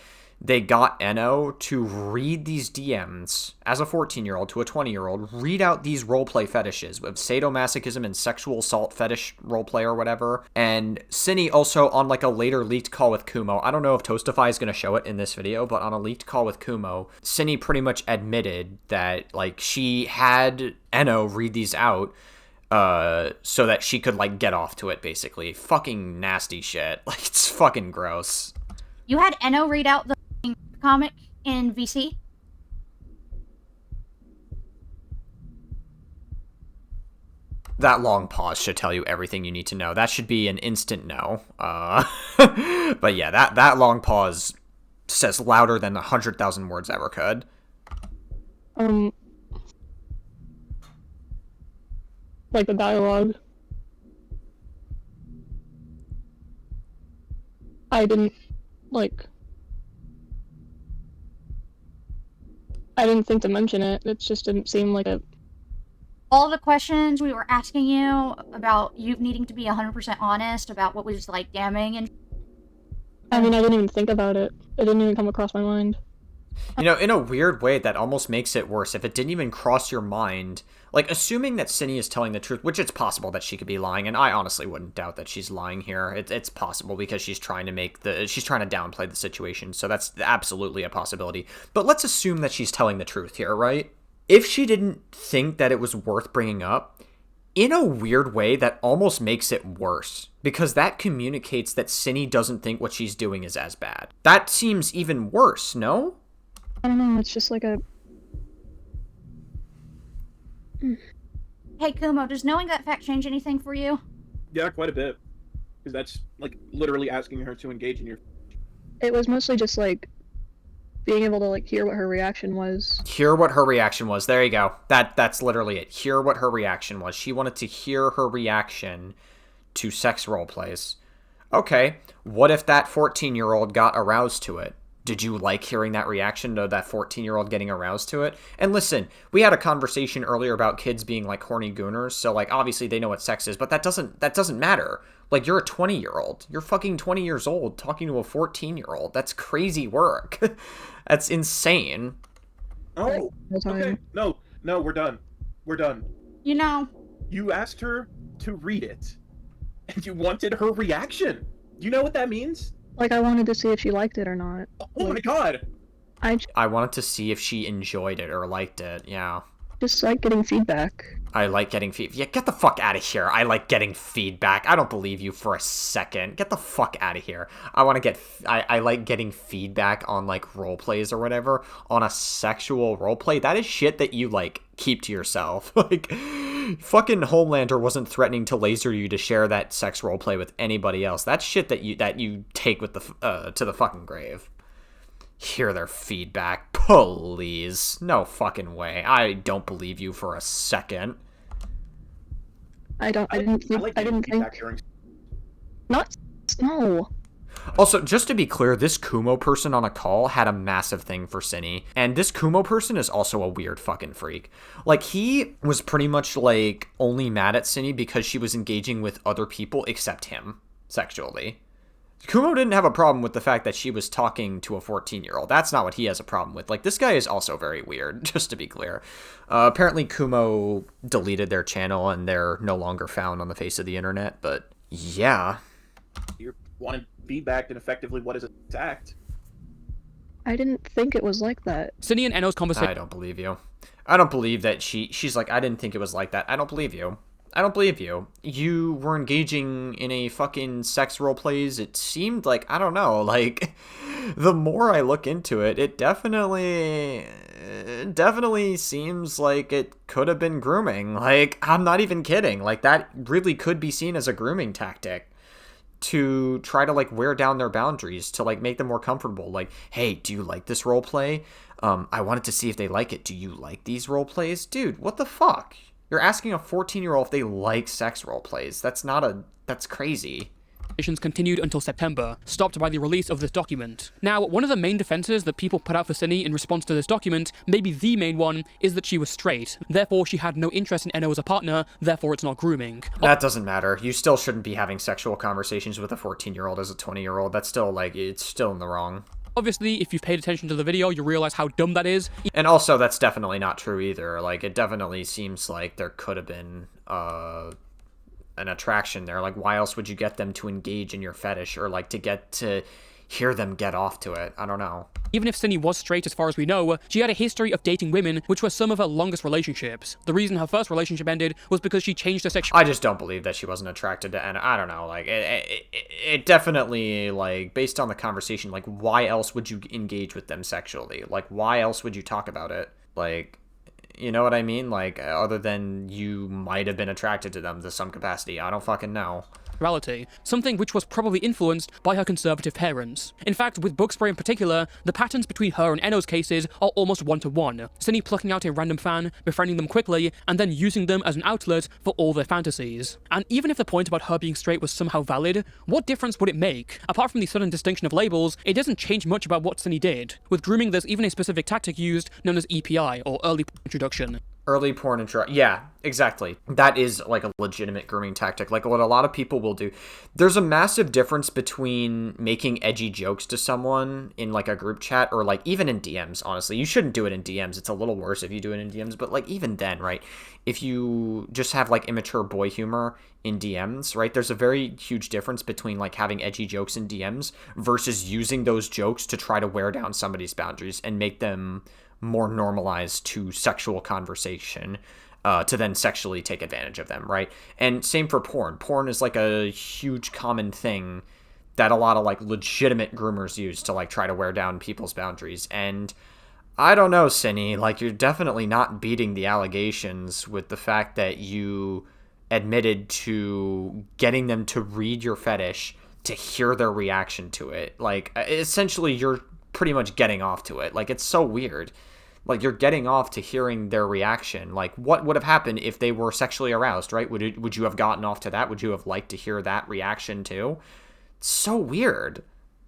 they got Eno to read these DMs as a 14-year-old to a 20-year-old, read out these roleplay fetishes of sadomasochism and sexual assault fetish roleplay or whatever. And Synni also, on like a later leaked call with Kumo, I don't know if Toastify is going to show it in this video, but on a leaked call with Kumo, Synni pretty much admitted that like she had Eno read these out so that she could like get off to it, basically. Fucking nasty shit. Like, it's fucking gross. You had Eno read out the comic in VC? That long pause should tell you everything you need to know. That should be an instant no. But yeah, that long pause says louder than 100,000 words ever could. Like the dialogue. I didn't, like... I didn't think to mention it. It just didn't seem like a... All the questions we were asking you about you needing to be 100% honest about what was, like, damning and... I mean, I didn't even think about it. It didn't even come across my mind. You know, in a weird way, that almost makes it worse. If it didn't even cross your mind, like, assuming that Synni is telling the truth, which it's possible that she could be lying, and I honestly wouldn't doubt that she's lying here. It's possible because she's trying to downplay the situation, so that's absolutely a possibility. But let's assume that she's telling the truth here, right? If she didn't think that it was worth bringing up, in a weird way, that almost makes it worse, because that communicates that Synni doesn't think what she's doing is as bad. That seems even worse, no? I don't know, it's just like a... Hey, Kumo, does knowing that fact change anything for you? Yeah, quite a bit. Because that's, like, literally asking her to engage in your... It was mostly just, like, being able to, like, hear what her reaction was. Hear what her reaction was. There you go. That's literally it. Hear what her reaction was. She wanted to hear her reaction to sex role plays. Okay, what if that 14-year-old got aroused to it? Did you like hearing that reaction to that 14-year-old getting aroused to it? And listen, we had a conversation earlier about kids being like horny gooners, so like obviously they know what sex is, but that doesn't matter. Like, you're a 20-year-old. You're fucking 20 years old talking to a 14-year-old. That's crazy work. That's insane. Oh, okay. No, we're done. We're done. You know... You asked her to read it, and you wanted her reaction. Do you know what that means? Like, I wanted to see if she liked it or not. Oh my god! I wanted to see if she enjoyed it or liked it, yeah. Just like getting feedback. I like getting feedback. Yeah, get the fuck out of here. I like getting feedback. I don't believe you for a second. Get the fuck out of here. I like getting feedback on, like, role plays or whatever. On a sexual role play. That is shit that you, like, keep to yourself. Like, fucking Homelander wasn't threatening to laser you to share that sex role play with anybody else. That's shit that you take with the to the fucking grave. Hear their feedback, please. No fucking way. I don't believe you for a second. I didn't think. No. Also, just to be clear, this Kumo person on a call had a massive thing for Synni, and this Kumo person is also a weird fucking freak. Like, he was pretty much, like, only mad at Synni because she was engaging with other people except him, sexually. Kumo didn't have a problem with the fact that she was talking to a 14-year-old. That's not what he has a problem with. Like, this guy is also very weird, just to be clear. Apparently, Kumo deleted their channel, and they're no longer found on the face of the internet, but yeah. You wanted feedback, and effectively, what is attacked? I didn't think it was like that. Synni and Enno's conversation... I don't believe you. I don't believe that she's like, I didn't think it was like that. I don't believe you. I don't believe you. You were engaging in a fucking sex role plays. It seemed like, I don't know, like, the more I look into it, it definitely seems like it could have been grooming. Like, I'm not even kidding. Like, that really could be seen as a grooming tactic to try to, like, wear down their boundaries, to, like, make them more comfortable. Like, hey, do you like this role play? I wanted to see if they like it. Do you like these role plays? Dude, what the fuck? You're asking a 14-year-old if they like sex role plays. That's crazy. Continued until September, stopped by the release of this document. Now, one of the main defenses that people put out for Synni in response to this document, maybe the main one, is that she was straight. Therefore, she had no interest in Enno as a partner, therefore it's not grooming. That doesn't matter. You still shouldn't be having sexual conversations with a 14-year-old as a 20-year-old. That's still, like, it's still in the wrong. Obviously, if you've paid attention to the video, you realize how dumb that is. And also, that's definitely not true either. Like, it definitely seems like there could have been, an attraction there. Like, why else would you get them to engage in your fetish, or, like, to get to hear them get off to it? I don't know. Even if Synni was straight as far as we know, she had a history of dating women, which were some of her longest relationships. The reason her first relationship ended was because she changed her sexuality. I just don't believe that she wasn't attracted to, and I don't know, like, it definitely, like, based on the conversation, like, why else would you engage with them sexually? Like, why else would you talk about it? Like, You know what I mean? Like, other than you might have been attracted to them to some capacity. I don't fucking know. Sexuality, something which was probably influenced by her conservative parents. In fact, with bug spray in particular, the patterns between her and Enno's cases are almost one-to-one. Cinny plucking out a random fan, befriending them quickly, and then using them as an outlet for all their fantasies. And even if the point about her being straight was somehow valid, what difference would it make? Apart from the sudden distinction of labels, it doesn't change much about what Cinny did. With grooming, there's even a specific tactic used known as EPI, or early introduction. Early porn intro. Yeah, exactly. That is like a legitimate grooming tactic. Like what a lot of people will do. There's a massive difference between making edgy jokes to someone in like a group chat or like even in DMs, honestly. You shouldn't do it in DMs. It's a little worse if you do it in DMs. But like even then, right? If you just have like immature boy humor in DMs, right? There's a very huge difference between like having edgy jokes in DMs versus using those jokes to try to wear down somebody's boundaries and make them more normalized to sexual conversation, to then sexually take advantage of them, right? And same for porn. Porn is like a huge common thing that a lot of like legitimate groomers use to like try to wear down people's boundaries. And I don't know, Cinny, like you're definitely not beating the allegations with the fact that you admitted to getting them to read your fetish to hear their reaction to it. Like essentially you're pretty much getting off to it. Like it's so weird. Like you're getting off to hearing their reaction. Like what would have happened if they were sexually aroused, right? Would you have gotten off to that? Would you have liked to hear that reaction too? It's so weird.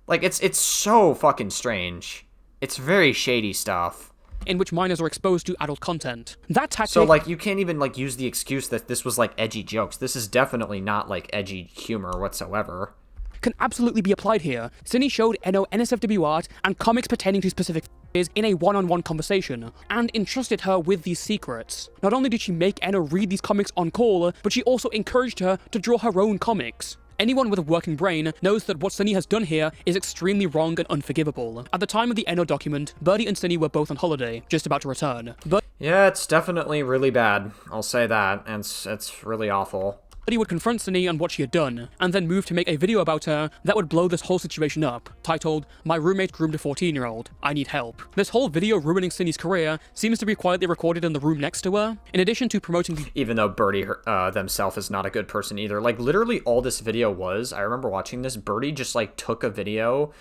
Like it's so fucking strange. It's very shady stuff. In which minors are exposed to adult content. That tactic... So, like, you can't even, like, use the excuse that this was, like, edgy jokes. This is definitely not, like, edgy humor whatsoever. Can absolutely be applied here. Cinny showed Enno NSFW art and comics pertaining to specific in a one-on-one conversation, and entrusted her with these secrets. Not only did she make Enno read these comics on call, but she also encouraged her to draw her own comics. Anyone with a working brain knows that what Cinny has done here is extremely wrong and unforgivable. At the time of the Enno document, Birdie and Cinny were both on holiday, just about to return. Yeah, it's definitely really bad. I'll say that. And it's really awful. Birdie would confront Cinny on what she had done, and then move to make a video about her that would blow this whole situation up, titled, "My Roommate Groomed a 14-year-old. I Need Help." This whole video ruining Cinny's career seems to be quietly recorded in the room next to her, in addition to promoting the- Even though Birdie themselves is not a good person either. Like, literally all this video was, I remember watching this, Birdie just, like, took a video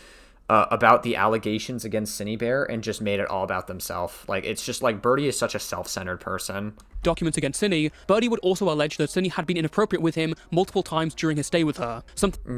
about the allegations against Synnibear and just made it all about themselves. Like, it's just like Birdie is such a self-centered person. Documents against Cinny, Birdie would also allege that Cinny had been inappropriate with him multiple times during his stay with her.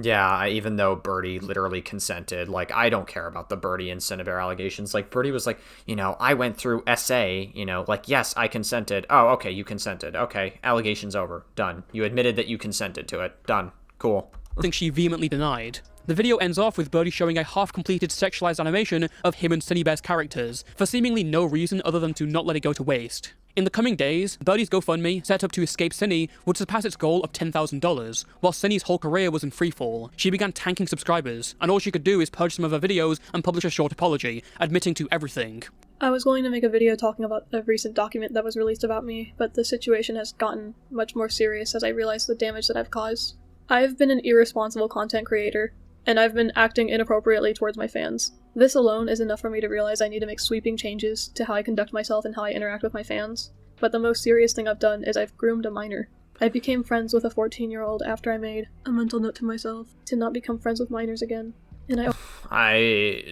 Yeah, even though Birdie literally consented. Like, I don't care about the Birdie and Synnibear allegations. Like, Birdie was like, you know, I went through SA, you know, like, yes, I consented. Oh, okay, you consented. Okay, allegations over. Done. You admitted that you consented to it. Done. Cool. Something she vehemently denied. The video ends off with Birdie showing a half-completed sexualized animation of him and Synnibear's characters, for seemingly no reason other than to not let it go to waste. In the coming days, Birdie's GoFundMe, set up to escape Cinny, would surpass its goal of $10,000, while Cinny's whole career was in freefall. She began tanking subscribers, and all she could do is purge some of her videos and publish a short apology, admitting to everything. I was going to make a video talking about a recent document that was released about me, but the situation has gotten much more serious as I realize the damage that I've caused. I've been an irresponsible content creator, and I've been acting inappropriately towards my fans. This alone is enough for me to realize I need to make sweeping changes to how I conduct myself and how I interact with my fans. But the most serious thing I've done is I've groomed a minor. I became friends with a 14-year-old after I made a mental note to myself to not become friends with minors again. And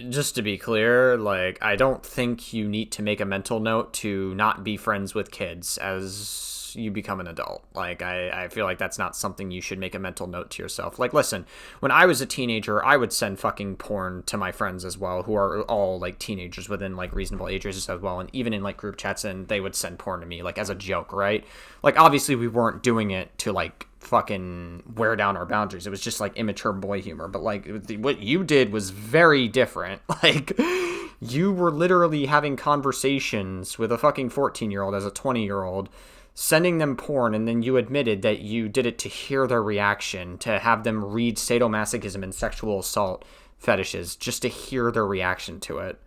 just to be clear, like, I don't think you need to make a mental note to not be friends with kids as you become an adult. Like, I feel like that's not something you should make a mental note to yourself. Like, listen, when I was a teenager, I would send fucking porn to my friends as well, who are all, like, teenagers within, like, reasonable ages as well, and even in, like, group chats, and they would send porn to me, like, as a joke, right? Like, obviously, we weren't doing it to, like, fucking wear down our boundaries. It was just, like, immature boy humor, but, like, what you did was very different. Like, you were literally having conversations with a fucking 14-year-old as a 20-year-old, sending them porn, and then you admitted that you did it to hear their reaction, to have them read sadomasochism and sexual assault fetishes, just to hear their reaction to it.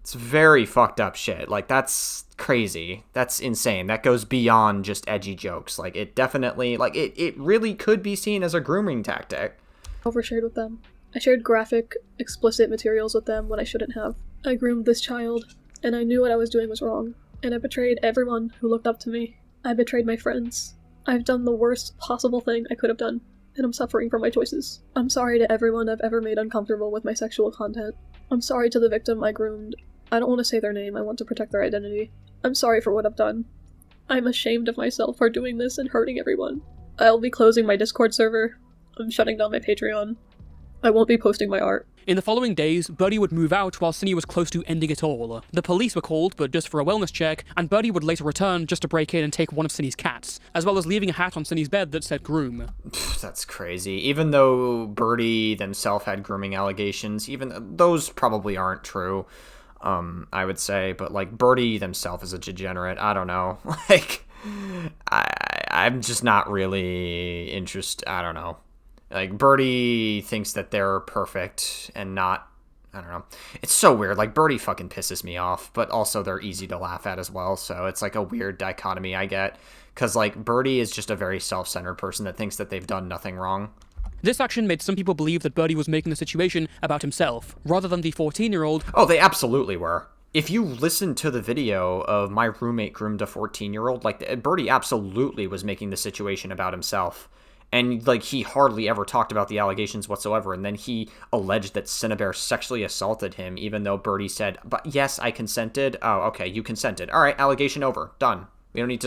It's very fucked up shit. Like, that's crazy. That's insane. That goes beyond just edgy jokes. Like, it definitely, like, it really could be seen as a grooming tactic. Overshared with them. I shared graphic, explicit materials with them when I shouldn't have. I groomed this child, and I knew what I was doing was wrong. And I betrayed everyone who looked up to me. I betrayed my friends. I've done the worst possible thing I could have done, and I'm suffering for my choices. I'm sorry to everyone I've ever made uncomfortable with my sexual content. I'm sorry to the victim I groomed. I don't want to say their name, I want to protect their identity. I'm sorry for what I've done. I'm ashamed of myself for doing this and hurting everyone. I'll be closing my Discord server. I'm shutting down my Patreon. I won't be posting my art. In the following days, Birdie would move out while Cinny was close to ending it all. The police were called, but just for a wellness check, and Birdie would later return just to break in and take one of Cinny's cats, as well as leaving a hat on Cinny's bed that said groom. That's crazy. Even though Birdie themselves had grooming allegations, even those probably aren't true, I would say, but like Birdie themselves is a degenerate. I don't know. Like, I'm just not really interested. I don't know. Like, Birdie thinks that they're perfect and not, I don't know. It's so weird. Like, Birdie fucking pisses me off, but also they're easy to laugh at as well. So it's like a weird dichotomy I get. Because, like, Birdie is just a very self-centered person that thinks that they've done nothing wrong. This action made some people believe that Birdie was making the situation about himself, rather than the 14-year-old. Oh, they absolutely were. If you listen to the video of my roommate groomed a 14-year-old, like, Birdie absolutely was making the situation about himself. And, like, he hardly ever talked about the allegations whatsoever. And then he alleged that Synnibear sexually assaulted him, even though Birdie said, "But yes, I consented." Oh, okay, you consented. All right, allegation over. Done. We don't need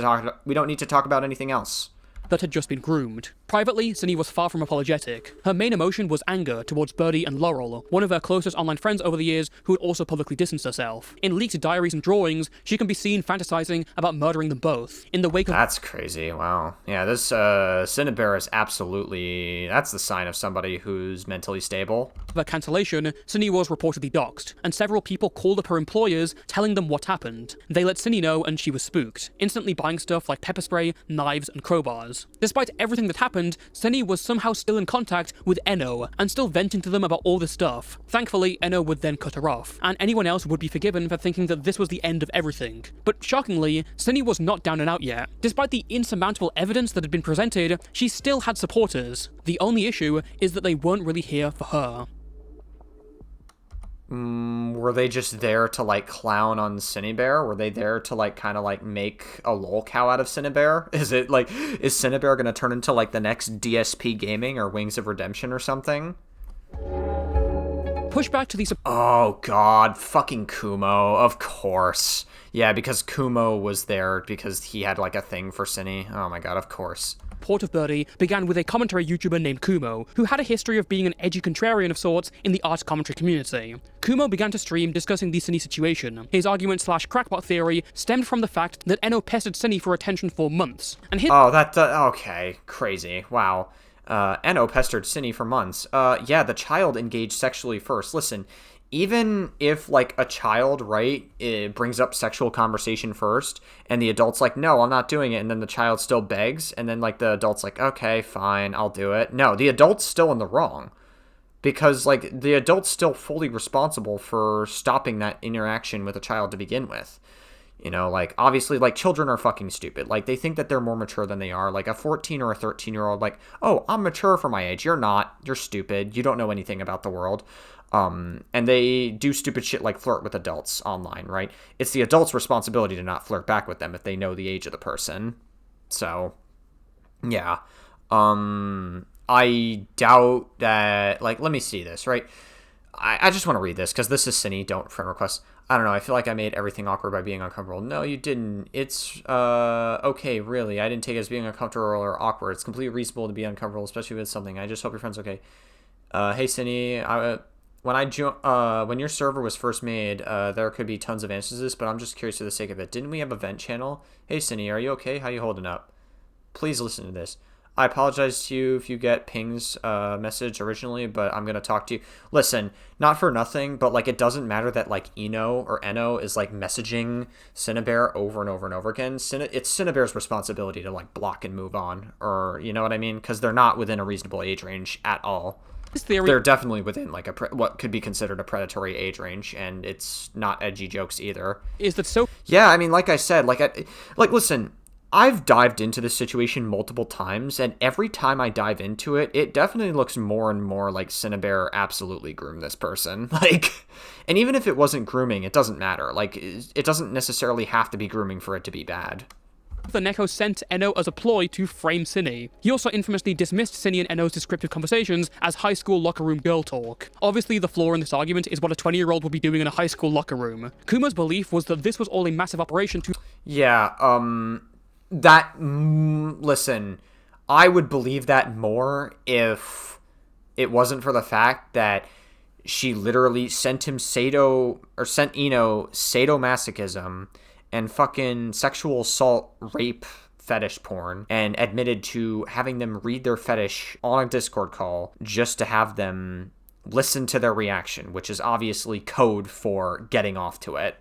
to talk about anything else. That had just been groomed. Privately, Cinny was far from apologetic. Her main emotion was anger towards Birdie and Laurel, one of her closest online friends over the years who had also publicly distanced herself. In leaked diaries and drawings, she can be seen fantasizing about murdering them both. In the wake of— That's crazy, wow. Yeah, this Synnibear is absolutely, that's the sign of somebody who's mentally stable. The cancellation, Cinny was reportedly doxxed, and several people called up her employers telling them what happened. They let Cinny know and she was spooked, instantly buying stuff like pepper spray, knives, and crowbars. Despite everything that happened, Cinny was somehow still in contact with Enno, and still venting to them about all this stuff. Thankfully, Enno would then cut her off, and anyone else would be forgiven for thinking that this was the end of everything. But shockingly, Cinny was not down and out yet. Despite the insurmountable evidence that had been presented, she still had supporters. The only issue is that they weren't really here for her. Were they just there to, like, clown on Synnibear? Were they there to, like, kind of, like, make a lol cow out of Synnibear? Is it, like, is Synnibear gonna turn into, like, the next DSP Gaming or Wings of Redemption or something? Pushback to the— Oh, God. Fucking Kumo. Of course. Yeah, because Kumo was there because he had, like, a thing for Cinny. Oh, my God, of course. Port of Birdie began with a commentary YouTuber named Kumo, who had a history of being an edgy contrarian of sorts in the art commentary community. Kumo began to stream discussing the Cinny situation. His argument/crackpot theory stemmed from the fact that Enno pestered Cinny for attention for months, and his— Oh, that, okay, crazy, wow. Enno pestered Cinny for months. Yeah, the child engaged sexually first. Listen, even if, like, a child, right, it brings up sexual conversation first, and the adult's like, "No, I'm not doing it," and then the child still begs, and then, like, the adult's like, "Okay, fine, I'll do it." No, the adult's still in the wrong. Because, like, the adult's still fully responsible for stopping that interaction with a child to begin with. You know, like, obviously, like, children are fucking stupid. Like, they think that they're more mature than they are. Like, a 14 or a 13-year-old, like, "Oh, I'm mature for my age." You're not. You're stupid. You don't know anything about the world. And they do stupid shit like flirt with adults online, right? It's the adult's responsibility to not flirt back with them if they know the age of the person. So, yeah. I doubt that, like, let me see this, right? I just want to read this, because this is Cinny, don't friend request. I don't know, I feel like I made everything awkward by being uncomfortable. No, you didn't. It's, okay, really. I didn't take it as being uncomfortable or awkward. It's completely reasonable to be uncomfortable, especially with something. I just hope your friend's okay. Hey, Cinny, when your server was first made, there could be tons of answers to this, but I'm just curious for the sake of it. Didn't we have a vent channel? Hey, Cinny, are you okay? How you holding up? Please listen to this. I apologize to you if you get Ping's message originally, but I'm going to talk to you. Listen, not for nothing, but, like, it doesn't matter that, like, Enno is, like, messaging Synnibear over and over and over again. It's Synnibear's responsibility to, like, block and move on, or, you know what I mean? Because they're not within a reasonable age range at all. They're definitely within, like, what could be considered a predatory age range, and it's not edgy jokes either. Is that so? Yeah, I mean, like I said, listen, I've dived into this situation multiple times, and every time I dive into it, it definitely looks more and more like Synnibear absolutely groomed this person. Like, and even if it wasn't grooming, it doesn't matter. Like, it doesn't necessarily have to be grooming for it to be bad. The Neko sent Eno as a ploy to frame Synni. He also infamously dismissed Synni and Eno's descriptive conversations as high school locker room girl talk. Obviously, the flaw in this argument is what a 20-year-old would be doing in a high school locker room. Kumo's belief was that this was all a massive operation to— Yeah, listen, I would believe that more if it wasn't for the fact that she literally sent Eno sadomasochism and fucking sexual assault, rape, fetish porn, and admitted to having them read their fetish on a Discord call just to have them listen to their reaction, which is obviously code for getting off to it.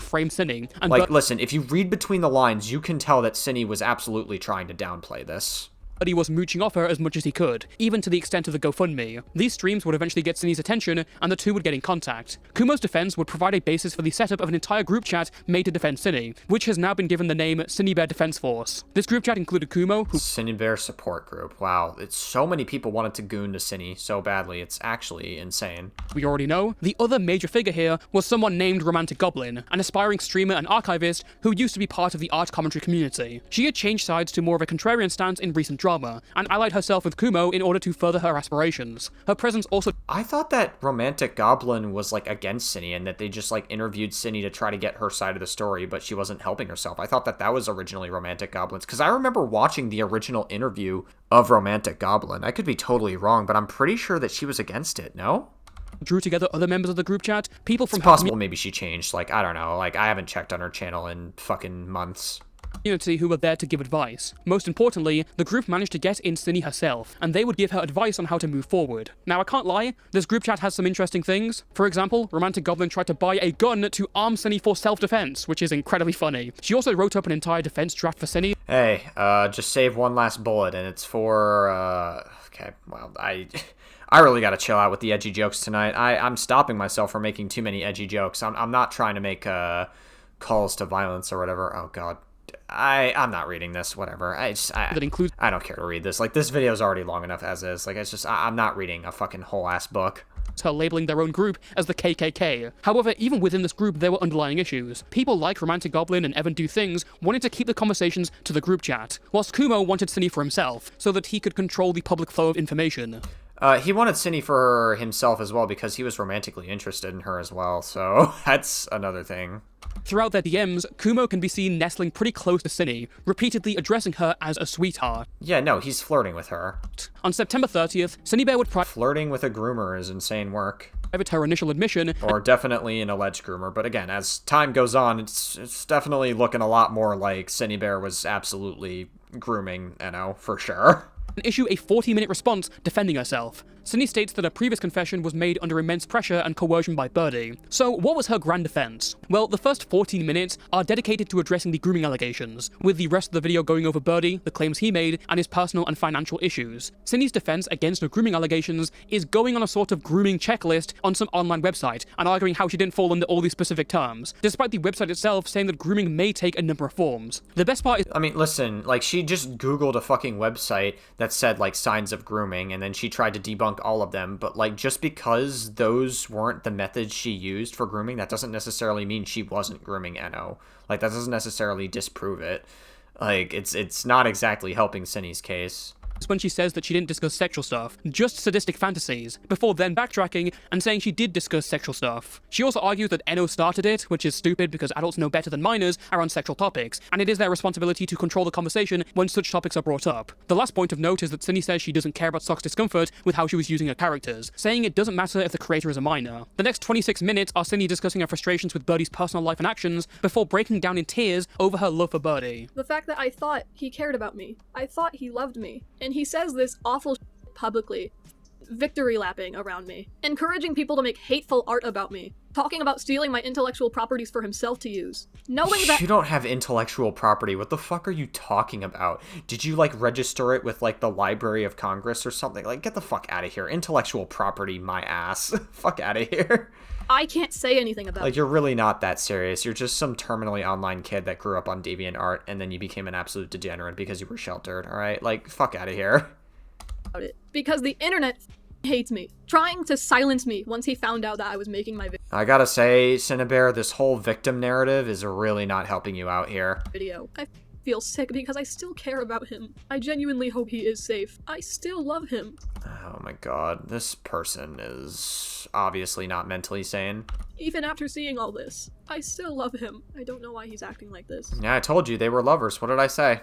Frame Synni. And like, listen, if you read between the lines, you can tell that Synni was absolutely trying to downplay this. But he was mooching off her as much as he could, even to the extent of the GoFundMe. These streams would eventually get Synni's attention, and the two would get in contact. Kumo's defense would provide a basis for the setup of an entire group chat made to defend Synni, which has now been given the name Synnibear Defense Force. This group chat included Kumo, who— Synnibear Support Group. Wow, it's so many people wanted to goon to Synni so badly, it's actually insane. We already know. The other major figure here was someone named Romantic Goblin, an aspiring streamer and archivist who used to be part of the art commentary community. She had changed sides to more of a contrarian stance in recent drama, and allied herself with Kumo in order to further her aspirations. Her presence also— I thought that Romantic Goblin was, like, against Synni, and that they just, like, interviewed Synni to try to get her side of the story, but she wasn't helping herself. I thought that that was originally Romantic Goblin's, because I remember watching the original interview of Romantic Goblin. I could be totally wrong, but I'm pretty sure that she was against it, no? Drew together other members of the group chat, people from— It's possible maybe she changed, like, I don't know, like, I haven't checked on her channel in fucking months. Community who were there to give advice. Most importantly, the group managed to get in Synni herself, and they would give her advice on how to move forward. Now, I can't lie, this group chat has some interesting things. For example, Romantic Goblin tried to buy a gun to arm Synni for self-defense, which is incredibly funny. She also wrote up an entire defense draft for Synni. Hey, just save one last bullet, and it's for, okay, well, I really gotta chill out with the edgy jokes tonight. I'm stopping myself from making too many edgy jokes. I'm not trying to make, calls to violence or whatever. Oh, God. I'm not reading this, whatever. That includes— I don't care to read this. Like, this video's already long enough as is. Like, it's just, I'm not reading a fucking whole-ass book. Her labeling their own group as the KKK. However, even within this group, there were underlying issues. People like Romantic Goblin and Evan Do Things wanted to keep the conversations to the group chat, whilst Kumo wanted Synni for himself, so that he could control the public flow of information. He wanted Synni for himself as well because he was romantically interested in her as well, so that's another thing. Throughout their DMs, Kumo can be seen nestling pretty close to Synni, repeatedly addressing her as a sweetheart. Yeah, no, he's flirting with her. On September 30th, Synnibear would flirting with a groomer is insane work. Private her initial admission, or definitely an alleged groomer, but again, as time goes on, it's definitely looking a lot more like Synnibear was absolutely grooming Eno, for sure. And issue a 40-minute response defending herself. Synni states that her previous confession was made under immense pressure and coercion by Birdie. So what was her grand defense? Well, the first 14 minutes are dedicated to addressing the grooming allegations, with the rest of the video going over Birdie, the claims he made, and his personal and financial issues. Synni's defense against the grooming allegations is going on a sort of grooming checklist on some online website, and arguing how she didn't fall under all these specific terms, despite the website itself saying that grooming may take a number of forms. The best part is— I mean, listen, like, she just Googled a fucking website that said, like, signs of grooming, and then she tried to debunk all of them, but, like, just because those weren't the methods she used for grooming, that doesn't necessarily mean she wasn't grooming Eno. Like, that doesn't necessarily disprove it. Like, it's not exactly helping Synni's case. When she says that she didn't discuss sexual stuff, just sadistic fantasies, before then backtracking and saying she did discuss sexual stuff. She also argues that Eno started it, which is stupid because adults know better than minors around sexual topics, and it is their responsibility to control the conversation when such topics are brought up. The last point of note is that Synni says she doesn't care about Sock's discomfort with how she was using her characters, saying it doesn't matter if the creator is a minor. The next 26 minutes are Synni discussing her frustrations with Birdie's personal life and actions, before breaking down in tears over her love for Birdie. The fact that I thought he cared about me. I thought he loved me. And he says this awful shit publicly. Victory lapping around me. Encouraging people to make hateful art about me. Talking about stealing my intellectual properties for himself to use. Knowing that— You don't have intellectual property. What the fuck are you talking about? Did you, like, register it with, like, the Library of Congress or something? Like, get the fuck out of here. Intellectual property, my ass. Fuck out of here. I can't say anything about Like, it. you're really not that serious. You're just some terminally online kid that grew up on DeviantArt, and then you became an absolute degenerate because you were sheltered, alright? Like, fuck out of here. Because the internet hates me, trying to silence me once he found out that I was making my I gotta say, Synnibear, this whole victim narrative is really not helping you out here. video. I feel sick because I still care about him. I genuinely hope he is safe. I still love him. Oh my god, this person is obviously not mentally sane. Even after seeing all this, I still love him. I don't know why he's acting like this. Yeah, I told you, they were lovers. What did I say?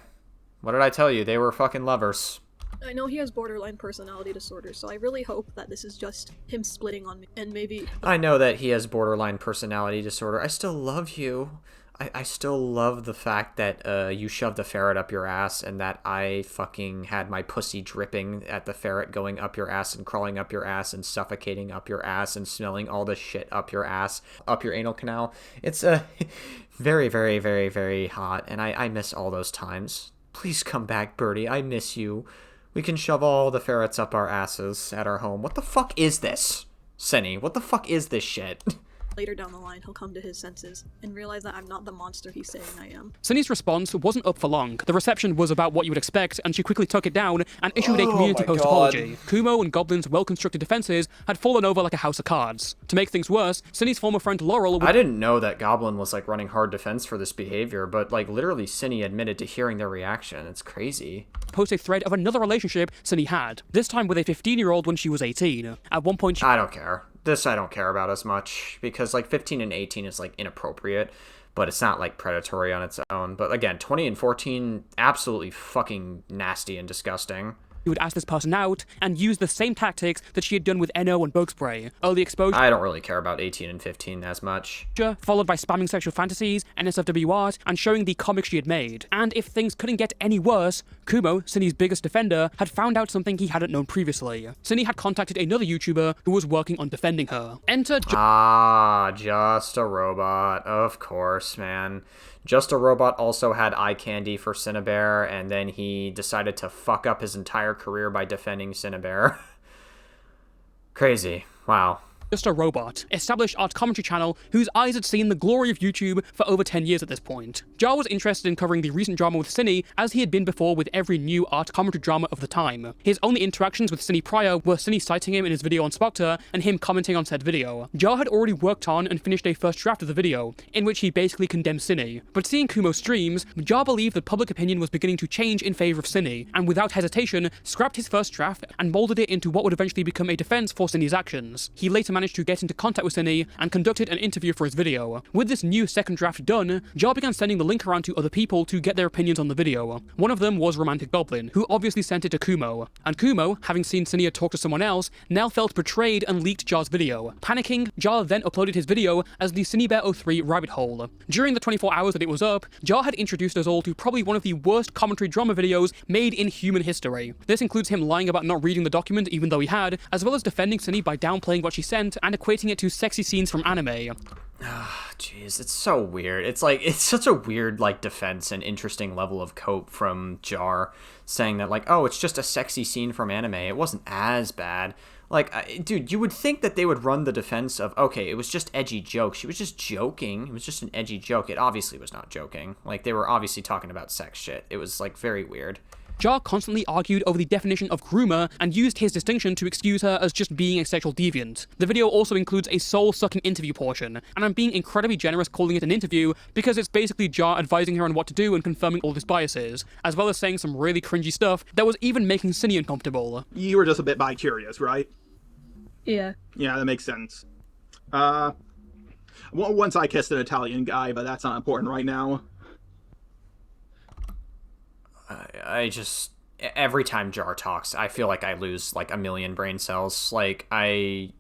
What did I tell you? They were fucking lovers. I know he has borderline personality disorder, so I really hope that this is just him splitting on me, and maybe— I know that he has borderline personality disorder. I still love you. I still love the fact that you shoved a ferret up your ass and that I fucking had my pussy dripping at the ferret going up your ass and crawling up your ass and suffocating up your ass and smelling all the shit up your ass, up your anal canal. It's very, very, very, very hot, and I miss all those times. Please come back, Birdie. I miss you. We can shove all the ferrets up our asses at our home. What the fuck is this? Synni, what the fuck is this shit? later down the line he'll come to his senses and realize that I'm not the monster he's saying I am. Synni's response wasn't up for long. The reception was about what you would expect, and she quickly took it down and issued a community post apology. Kumo and Goblin's well-constructed defenses had fallen over like a house of cards. To make things worse, Synni's former friend Laurel— I didn't know that Goblin was like running hard defense for this behavior, but like literally Synni admitted to hearing their reaction. It's crazy. Post a thread of another relationship Synni had, this time with a 15-year-old when she was 18. At one point I don't care. This I don't care about as much, because like 15 and 18 is like inappropriate, but it's not like predatory on its own. But again, 20 and 14, absolutely fucking nasty and disgusting. He would ask this person out and use the same tactics that she had done with Eno and Bug Spray. Early exposure— I don't really care about 18 and 15 as much. Followed by spamming sexual fantasies, NSFW art, and showing the comics she had made. And if things couldn't get any worse, Kumo, Synni's biggest defender, had found out something he hadn't known previously. Synni had contacted another YouTuber who was working on defending her. Enter Just a Robot. Of course, man. Just a Robot also had eye candy for Synnibear, and then he decided to fuck up his entire career by defending Synnibear. Crazy. Wow. Just a Robot, established art commentary channel whose eyes had seen the glory of YouTube for over 10 years at this point. Jar was interested in covering the recent drama with Synni, as he had been before with every new art commentary drama of the time. His only interactions with Synni prior were Synni citing him in his video on Spoctor and him commenting on said video. Jar had already worked on and finished a first draft of the video, in which he basically condemned Synni. But seeing Kumo's streams, Jar believed that public opinion was beginning to change in favor of Synni, and without hesitation, scrapped his first draft and molded it into what would eventually become a defense for Synni's actions. He later managed to get into contact with Synni and conducted an interview for his video. With this new second draft done, Jar began sending the link around to other people to get their opinions on the video. One of them was Romantic Goblin, who obviously sent it to Kumo. And Kumo, having seen Synni talk to someone else, now felt betrayed and leaked Jar's video. Panicking, Jar then uploaded his video as the Synnibear03 rabbit hole. During the 24 hours that it was up, Jar had introduced us all to probably one of the worst commentary drama videos made in human history. This includes him lying about not reading the document even though he had, as well as defending Synni by downplaying what she sent and equating it to sexy scenes from anime. Jeez, it's so weird. It's like, it's such a weird, like, defense and interesting level of cope from Jar, saying that, like, oh, it's just a sexy scene from anime. It wasn't as bad. Like, dude, you would think that they would run the defense of, okay, it was just edgy jokes. She was just joking. It was just an edgy joke. It obviously was not joking. Like, they were obviously talking about sex shit. It was, like, very weird. Jar constantly argued over the definition of groomer and used his distinction to excuse her as just being a sexual deviant. The video also includes a soul-sucking interview portion, and I'm being incredibly generous calling it an interview because it's basically Jar advising her on what to do and confirming all his biases, as well as saying some really cringy stuff that was even making Synni uncomfortable. You were just a bit bi-curious, right? Yeah. Yeah, that makes sense. Once I kissed an Italian guy, but that's not important right now. I just, every time Jar talks, I feel like I lose like a million brain cells. Like, every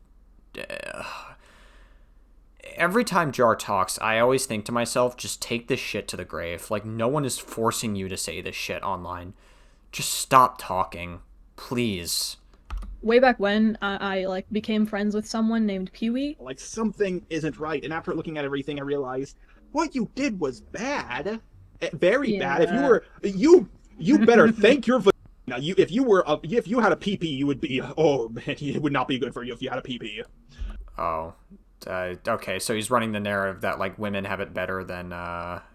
time Jar talks, I always think to myself, just take this shit to the grave. Like, no one is forcing you to say this shit online. Just stop talking, please. Way back when, I like became friends with someone named Pee-wee. Like, something isn't right, and after looking at everything, I realized what you did was bad. Very bad. If you were, you better thank your now. If you had a pee-pee, you would be, oh man, it would not be good for you if you had a pee-pee. Oh, Okay, so he's running the narrative that, like, women have it better than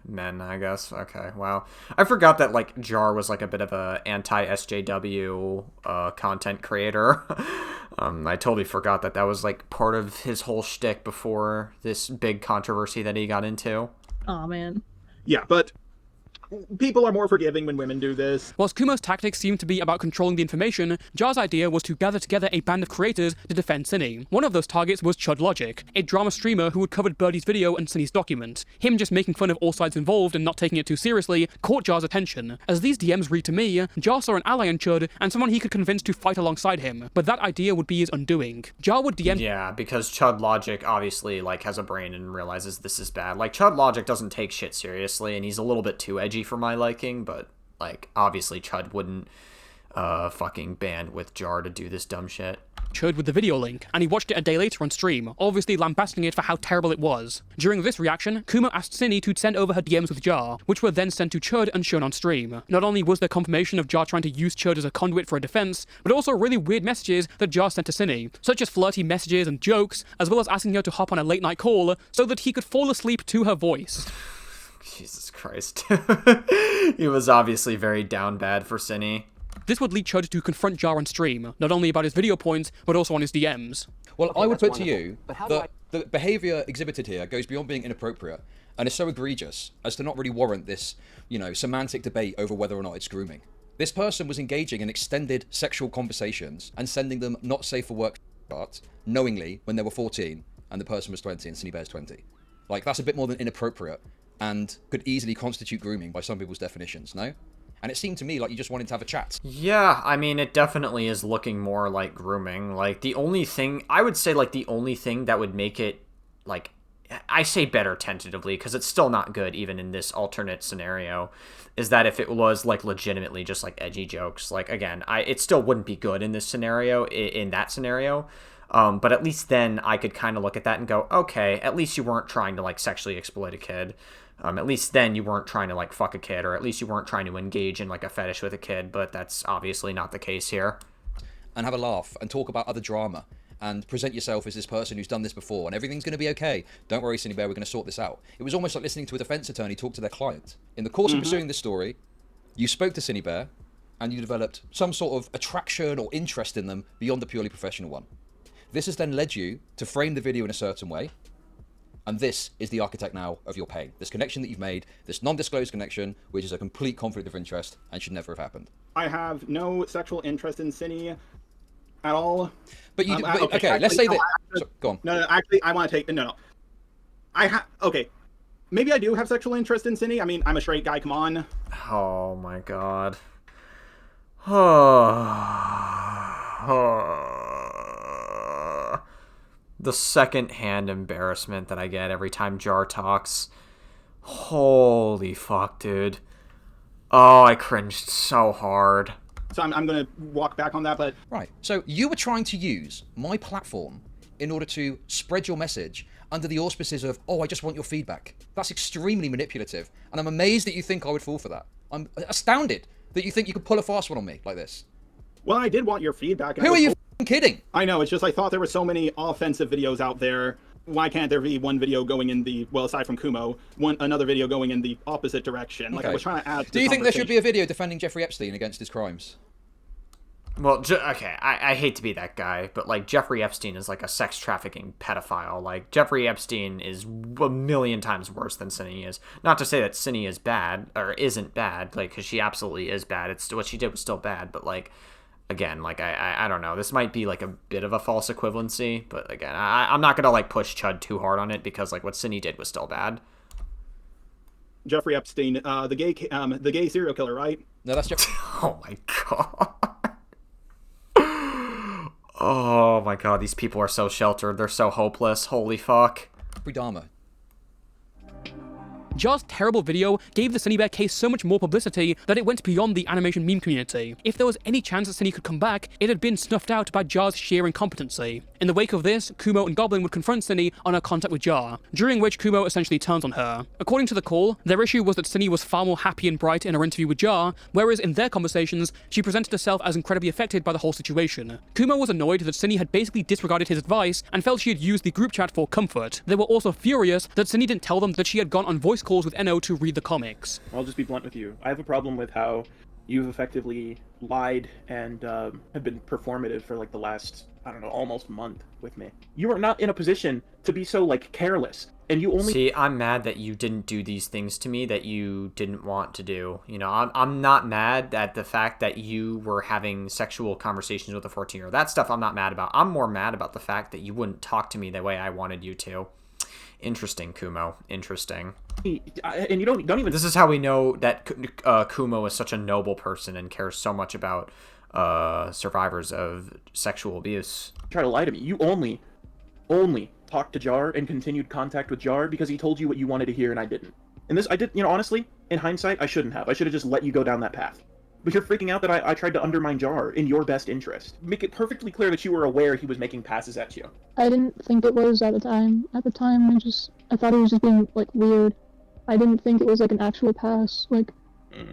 men, I guess. Okay, wow. I forgot that, like, Jar was, like, a bit of a anti-SJW content creator. I totally forgot that that was, like, part of his whole shtick before this big controversy that he got into. Aw, man. Yeah, but people are more forgiving when women do this. Whilst Kumo's tactics seemed to be about controlling the information, Jar's idea was to gather together a band of creators to defend Synni. One of those targets was Chud Logic, a drama streamer who had covered Birdie's video and Synni's document. Him just making fun of all sides involved and not taking it too seriously caught Jar's attention. As these DMs read to me, Jar saw an ally in Chud and someone he could convince to fight alongside him, but that idea would be his undoing. Jar would DM— Yeah, because Chud Logic obviously, like, has a brain and realizes this is bad. Like, Chud Logic doesn't take shit seriously, and he's a little bit too edgy for my liking, but, like, obviously Chud wouldn't fucking band with Jar to do this dumb shit. Chud with the video link, and he watched it a day later on stream, obviously lambasting it for how terrible it was. During this reaction, Kumo asked Synni to send over her DMs with Jar, which were then sent to Chud and shown on stream. Not only was there confirmation of Jar trying to use Chud as a conduit for a defense, but also really weird messages that Jar sent to Synni, such as flirty messages and jokes, as well as asking her to hop on a late night call so that he could fall asleep to her voice. Jesus Christ. He was obviously very down bad for Synni. This would lead Chud to confront Jar on stream, not only about his video points, but also on his DMs. Well, I would put to you that the behaviour exhibited here goes beyond being inappropriate and is so egregious as to not really warrant this, you know, semantic debate over whether or not it's grooming. This person was engaging in extended sexual conversations and sending them not safe for work charts knowingly when they were 14 and the person was 20 and Synnibear's 20. Like, that's a bit more than inappropriate and could easily constitute grooming by some people's definitions, no? And it seemed to me like you just wanted to have a chat. Yeah, I mean, it definitely is looking more like grooming. Like, the only thing, I would say, like, the only thing that would make it, like, I say better tentatively, because it's still not good, even in this alternate scenario, is that if it was, like, legitimately just, like, edgy jokes, like, again, it still wouldn't be good in this scenario, in that scenario, but at least then I could kind of look at that and go, okay, at least you weren't trying to, like, sexually exploit a kid. At least then you weren't trying to, like, fuck a kid, or at least you weren't trying to engage in, like, a fetish with a kid, but that's obviously not the case here. And have a laugh, and talk about other drama, and present yourself as this person who's done this before, and everything's going to be okay. Don't worry, Synnibear, we're going to sort this out. It was almost like listening to a defense attorney talk to their client. In the course of pursuing this story, you spoke to Synnibear, and you developed some sort of attraction or interest in them beyond the purely professional one. This has then led you to frame the video in a certain way, and this is the architect now of your pain. This connection that you've made, this non-disclosed connection, which is a complete conflict of interest and should never have happened. I have no sexual interest in Synni at all. But you, okay, okay, actually, let's say no, that. So, go on. No, actually, I want to take. No. Okay. Maybe I do have sexual interest in Synni. I mean, I'm a straight guy, come on. Oh my god. The second-hand embarrassment that I get every time Jar talks. Holy fuck, dude. Oh, I cringed so hard. So I'm going to walk back on that, but... Right, so you were trying to use my platform in order to spread your message under the auspices of, oh, I just want your feedback. That's extremely manipulative, and I'm amazed that you think I would fall for that. I'm astounded that you think you could pull a fast one on me like this. Well, I did want your feedback. Who are you kidding? I know, it's just I thought there were so many offensive videos out there. Why can't there be one video going in the, well, aside from Kumo, another video going in the opposite direction? Like, I was trying to add to Do you think there should be a video defending Jeffrey Epstein against his crimes? Well, okay, I hate to be that guy, but, like, Jeffrey Epstein is, like, a sex trafficking pedophile. Like, Jeffrey Epstein is a million times worse than Synni is. Not to say that Synni is bad, or isn't bad, like, because she absolutely is bad. It's what she did was still bad, but, like, again, like, I don't know. This might be, like, a bit of a false equivalency, but, again, I'm not gonna, like, push Chud too hard on it, because, like, what Synni did was still bad. Jeffrey Epstein, the gay serial killer, right? No, that's Jeffrey. Oh, my God. Oh my god, these people are so sheltered. They're so hopeless. Holy fuck. Dharma. Jar's terrible video gave the Synnibear case so much more publicity that it went beyond the animation meme community. If there was any chance that Synni could come back, it had been snuffed out by Jar's sheer incompetency. In the wake of this, Kumo and Goblin would confront Cinny on her contact with Jar, during which Kumo essentially turns on her. According to the call, their issue was that Cinny was far more happy and bright in her interview with Jar, whereas in their conversations, she presented herself as incredibly affected by the whole situation. Kumo was annoyed that Cinny had basically disregarded his advice and felt she had used the group chat for comfort. They were also furious that Cinny didn't tell them that she had gone on voice calls with Eno to read the comics. I'll just be blunt with you. I have a problem with how you've effectively lied and have been performative for like the last, I don't know, almost month with me. You are not in a position to be so like careless, and you only— See, I'm mad that you didn't do these things to me that you didn't want to do. You know, I'm not mad at the fact that you were having sexual conversations with a 14-year-old. That stuff I'm not mad about. I'm more mad about the fact that you wouldn't talk to me the way I wanted you to. Interesting, Kumo. Interesting. And you don't even— This is how we know that Kumo is such a noble person and cares so much about survivors of sexual abuse. Try to lie to me. You only talked to Jar and continued contact with Jar because he told you what you wanted to hear and I didn't. And this, I did, you know, honestly, in hindsight, I shouldn't have. I should have just let you go down that path. But you're freaking out that I tried to undermine Jar in your best interest. Make it perfectly clear that you were aware he was making passes at you. I didn't think it was at the time. At the time, I thought he was just being, like, weird. I didn't think it was, like, an actual pass. Like,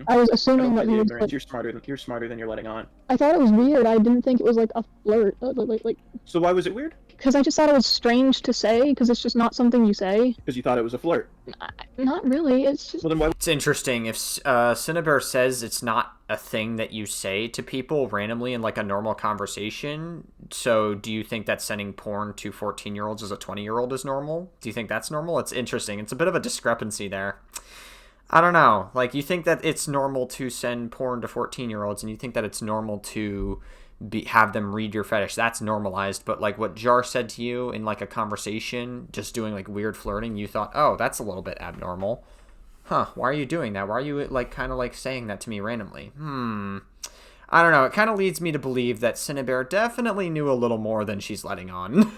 I was assuming that he was, like... You're smarter than you're letting on. I thought it was weird. I didn't think it was, like, a flirt. Like... So why was it weird? Because I just thought it was strange to say, because it's just not something you say. Because you thought it was a flirt? Not really, it's just... Well, then why... It's interesting. If Synnibear says it's not a thing that you say to people randomly in, like, a normal conversation, so do you think that sending porn to 14-year-olds as a 20-year-old is normal? Do you think that's normal? It's interesting. It's a bit of a discrepancy there. I don't know. Like, you think that it's normal to send porn to 14-year-olds, and you think that it's normal to... have them read your fetish. That's normalized, but like what Jar said to you in like a conversation, just doing like weird flirting, you thought, oh, that's a little bit abnormal. Huh, why are you doing that? Why are you like kind of like saying that to me randomly? I don't know, it kind of leads me to believe that Synnibear definitely knew a little more than she's letting on.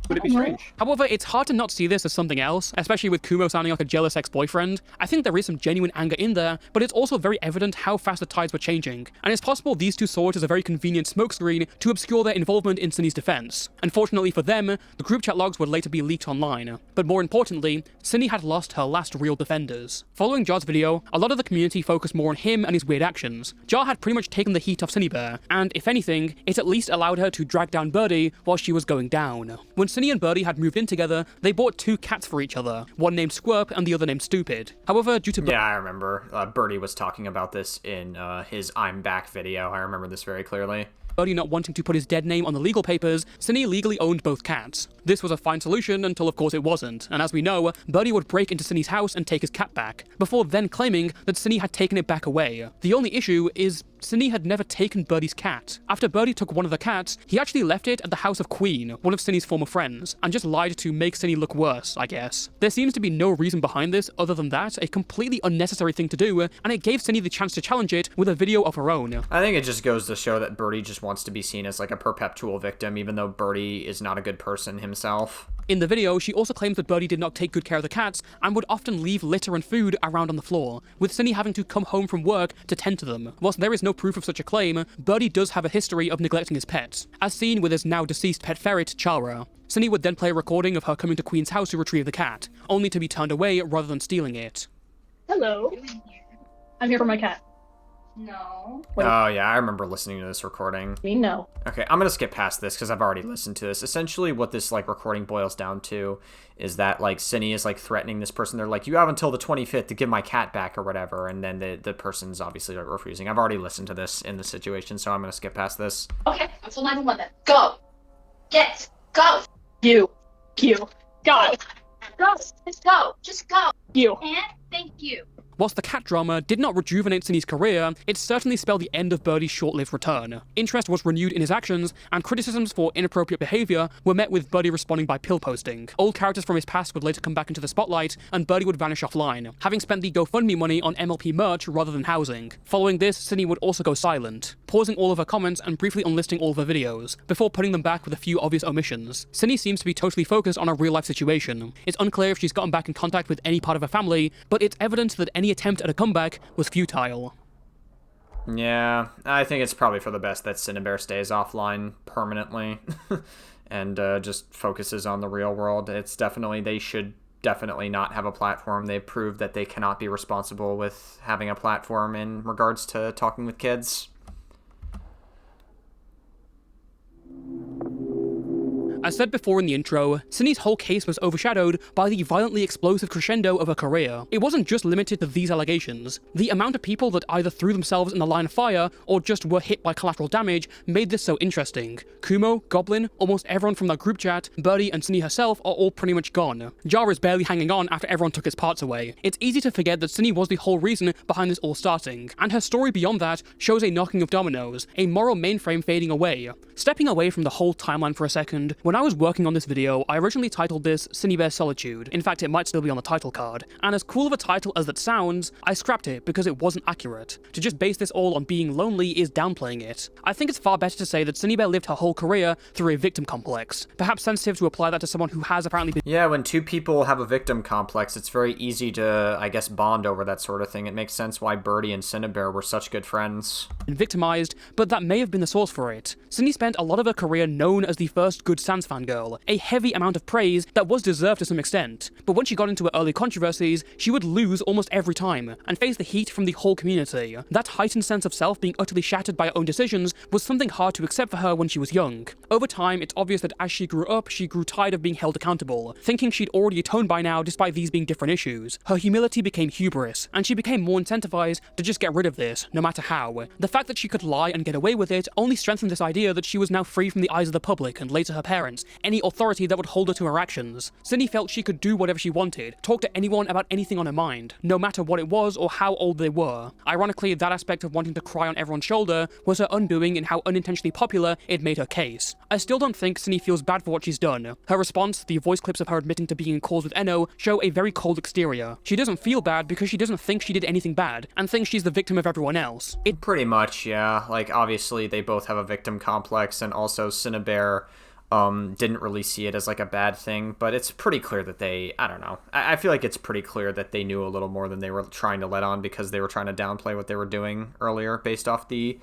Would it be strange? However, it's hard to not see this as something else, especially with Kumo sounding like a jealous ex-boyfriend. I think there is some genuine anger in there, but it's also very evident how fast the tides were changing, and it's possible these two saw it as a very convenient smokescreen to obscure their involvement in Cinny's defense. Unfortunately for them, the group chat logs would later be leaked online, but more importantly, Cinny had lost her last real defenders. Following Jar's video, a lot of the community focused more on him and his weird actions. Jar had pretty much taken the heat off Synnibear, and if anything, it at least allowed her to drag down Birdie while she was going down. When Cinny and Birdie had moved in together, they bought two cats for each other, one named Squirp and the other named Stupid. However, due to... Yeah, I remember. Birdie was talking about this in his I'm Back video. I remember this very clearly. Birdie not wanting to put his dead name on the legal papers, Cinny legally owned both cats. This was a fine solution until of course it wasn't, and as we know, Birdie would break into Cinny's house and take his cat back, before then claiming that Cinny had taken it back away. The only issue is Cinny had never taken Birdie's cat. After Birdie took one of the cats, he actually left it at the house of Queen, one of Cinny's former friends, and just lied to make Cinny look worse, I guess. There seems to be no reason behind this other than that, a completely unnecessary thing to do, and it gave Cinny the chance to challenge it with a video of her own. I think it just goes to show that Birdie just wants to be seen as like a perpetual victim, even though Birdie is not a good person himself. In the video, she also claims that Birdie did not take good care of the cats and would often leave litter and food around on the floor, with Cinny having to come home from work to tend to them. Whilst there is no proof of such a claim, Birdie does have a history of neglecting his pets, as seen with his now deceased pet ferret, Chara. Cinny would then play a recording of her coming to Queen's house to retrieve the cat, only to be turned away rather than stealing it. Hello. I'm here for my cat. No. Oh yeah, I remember listening to this recording. Me, no. Okay, I'm gonna skip past this because I've already listened to this. Essentially, what this like recording boils down to is that like Cinny is like threatening this person. They're like, "You have until the 25th to give my cat back" or whatever, and then the person's obviously like refusing. I've already listened to this in the situation, so I'm gonna skip past this. Okay, I'm still 911 then. Go! Get! Go! You. God. Go! Just go! Just go! You. And thank you. Whilst the cat drama did not rejuvenate Cinny's career, it certainly spelled the end of Birdie's short-lived return. Interest was renewed in his actions, and criticisms for inappropriate behaviour were met with Birdie responding by pill posting. Old characters from his past would later come back into the spotlight, and Birdie would vanish offline, having spent the GoFundMe money on MLP merch rather than housing. Following this, Cinny would also go silent, pausing all of her comments and briefly unlisting all of her videos, before putting them back with a few obvious omissions. Cinny seems to be totally focused on her real-life situation. It's unclear if she's gotten back in contact with any part of her family, but it's evident that any attempt at a comeback was futile. Yeah, I think it's probably for the best that Synnibear stays offline permanently. and just focuses on the real world. It's definitely, they should definitely not have a platform. They've proved that they cannot be responsible with having a platform in regards to talking with kids. As said before in the intro, Synni's whole case was overshadowed by the violently explosive crescendo of her career. It wasn't just limited to these allegations. The amount of people that either threw themselves in the line of fire or just were hit by collateral damage made this so interesting. Kumo, Goblin, almost everyone from that group chat, Birdie and Synni herself are all pretty much gone. Jar is barely hanging on after everyone took his parts away. It's easy to forget that Synni was the whole reason behind this all starting, and her story beyond that shows a knocking of dominoes, a moral mainframe fading away. Stepping away from the whole timeline for a second, when I was working on this video, I originally titled this Synnibear Solitude. In fact, it might still be on the title card. And as cool of a title as that sounds, I scrapped it because it wasn't accurate. To just base this all on being lonely is downplaying it. I think it's far better to say that Synnibear lived her whole career through a victim complex. Perhaps sensitive to apply that to someone who has apparently been— Yeah, when two people have a victim complex, it's very easy to, I guess, bond over that sort of thing. It makes sense why Birdie and Synnibear were such good friends. victimized, but that may have been the source for it. Synni spent a lot of her career known as the first good Sans fangirl, a heavy amount of praise that was deserved to some extent. But when she got into her early controversies, she would lose almost every time, and face the heat from the whole community. That heightened sense of self being utterly shattered by her own decisions was something hard to accept for her when she was young. Over time, it's obvious that as she grew up, she grew tired of being held accountable, thinking she'd already atoned by now despite these being different issues. Her humility became hubris, and she became more incentivized to just get rid of this, no matter how. The fact that she could lie and get away with it only strengthened this idea that she was now free from the eyes of the public and later her parents, any authority that would hold her to her actions. Synni felt she could do whatever she wanted, talk to anyone about anything on her mind, no matter what it was or how old they were. Ironically, that aspect of wanting to cry on everyone's shoulder was her undoing in how unintentionally popular it made her case. I still don't think Synni feels bad for what she's done. Her response, the voice clips of her admitting to being in calls with Enno, show a very cold exterior. She doesn't feel bad because she doesn't think she did anything bad, and thinks she's the victim of everyone else. Pretty much, yeah. Like, obviously, they both have a victim complex, and also Synnibear didn't really see it as like a bad thing, but it's pretty clear that they, I don't know, I feel like it's pretty clear that they knew a little more than they were trying to let on, because they were trying to downplay what they were doing earlier based off the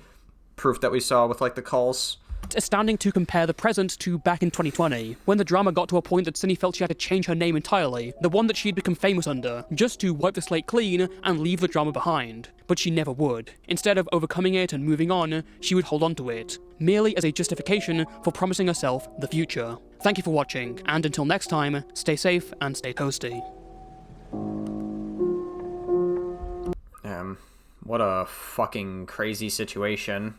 proof that we saw with like the calls. Astounding to compare the present to back in 2020, when the drama got to a point that Synni felt she had to change her name entirely, the one that she'd become famous under, just to wipe the slate clean and leave the drama behind. But she never would. Instead of overcoming it and moving on, she would hold on to it, merely as a justification for promising herself the future. Thank you for watching, and until next time, stay safe and stay toasty. What a fucking crazy situation.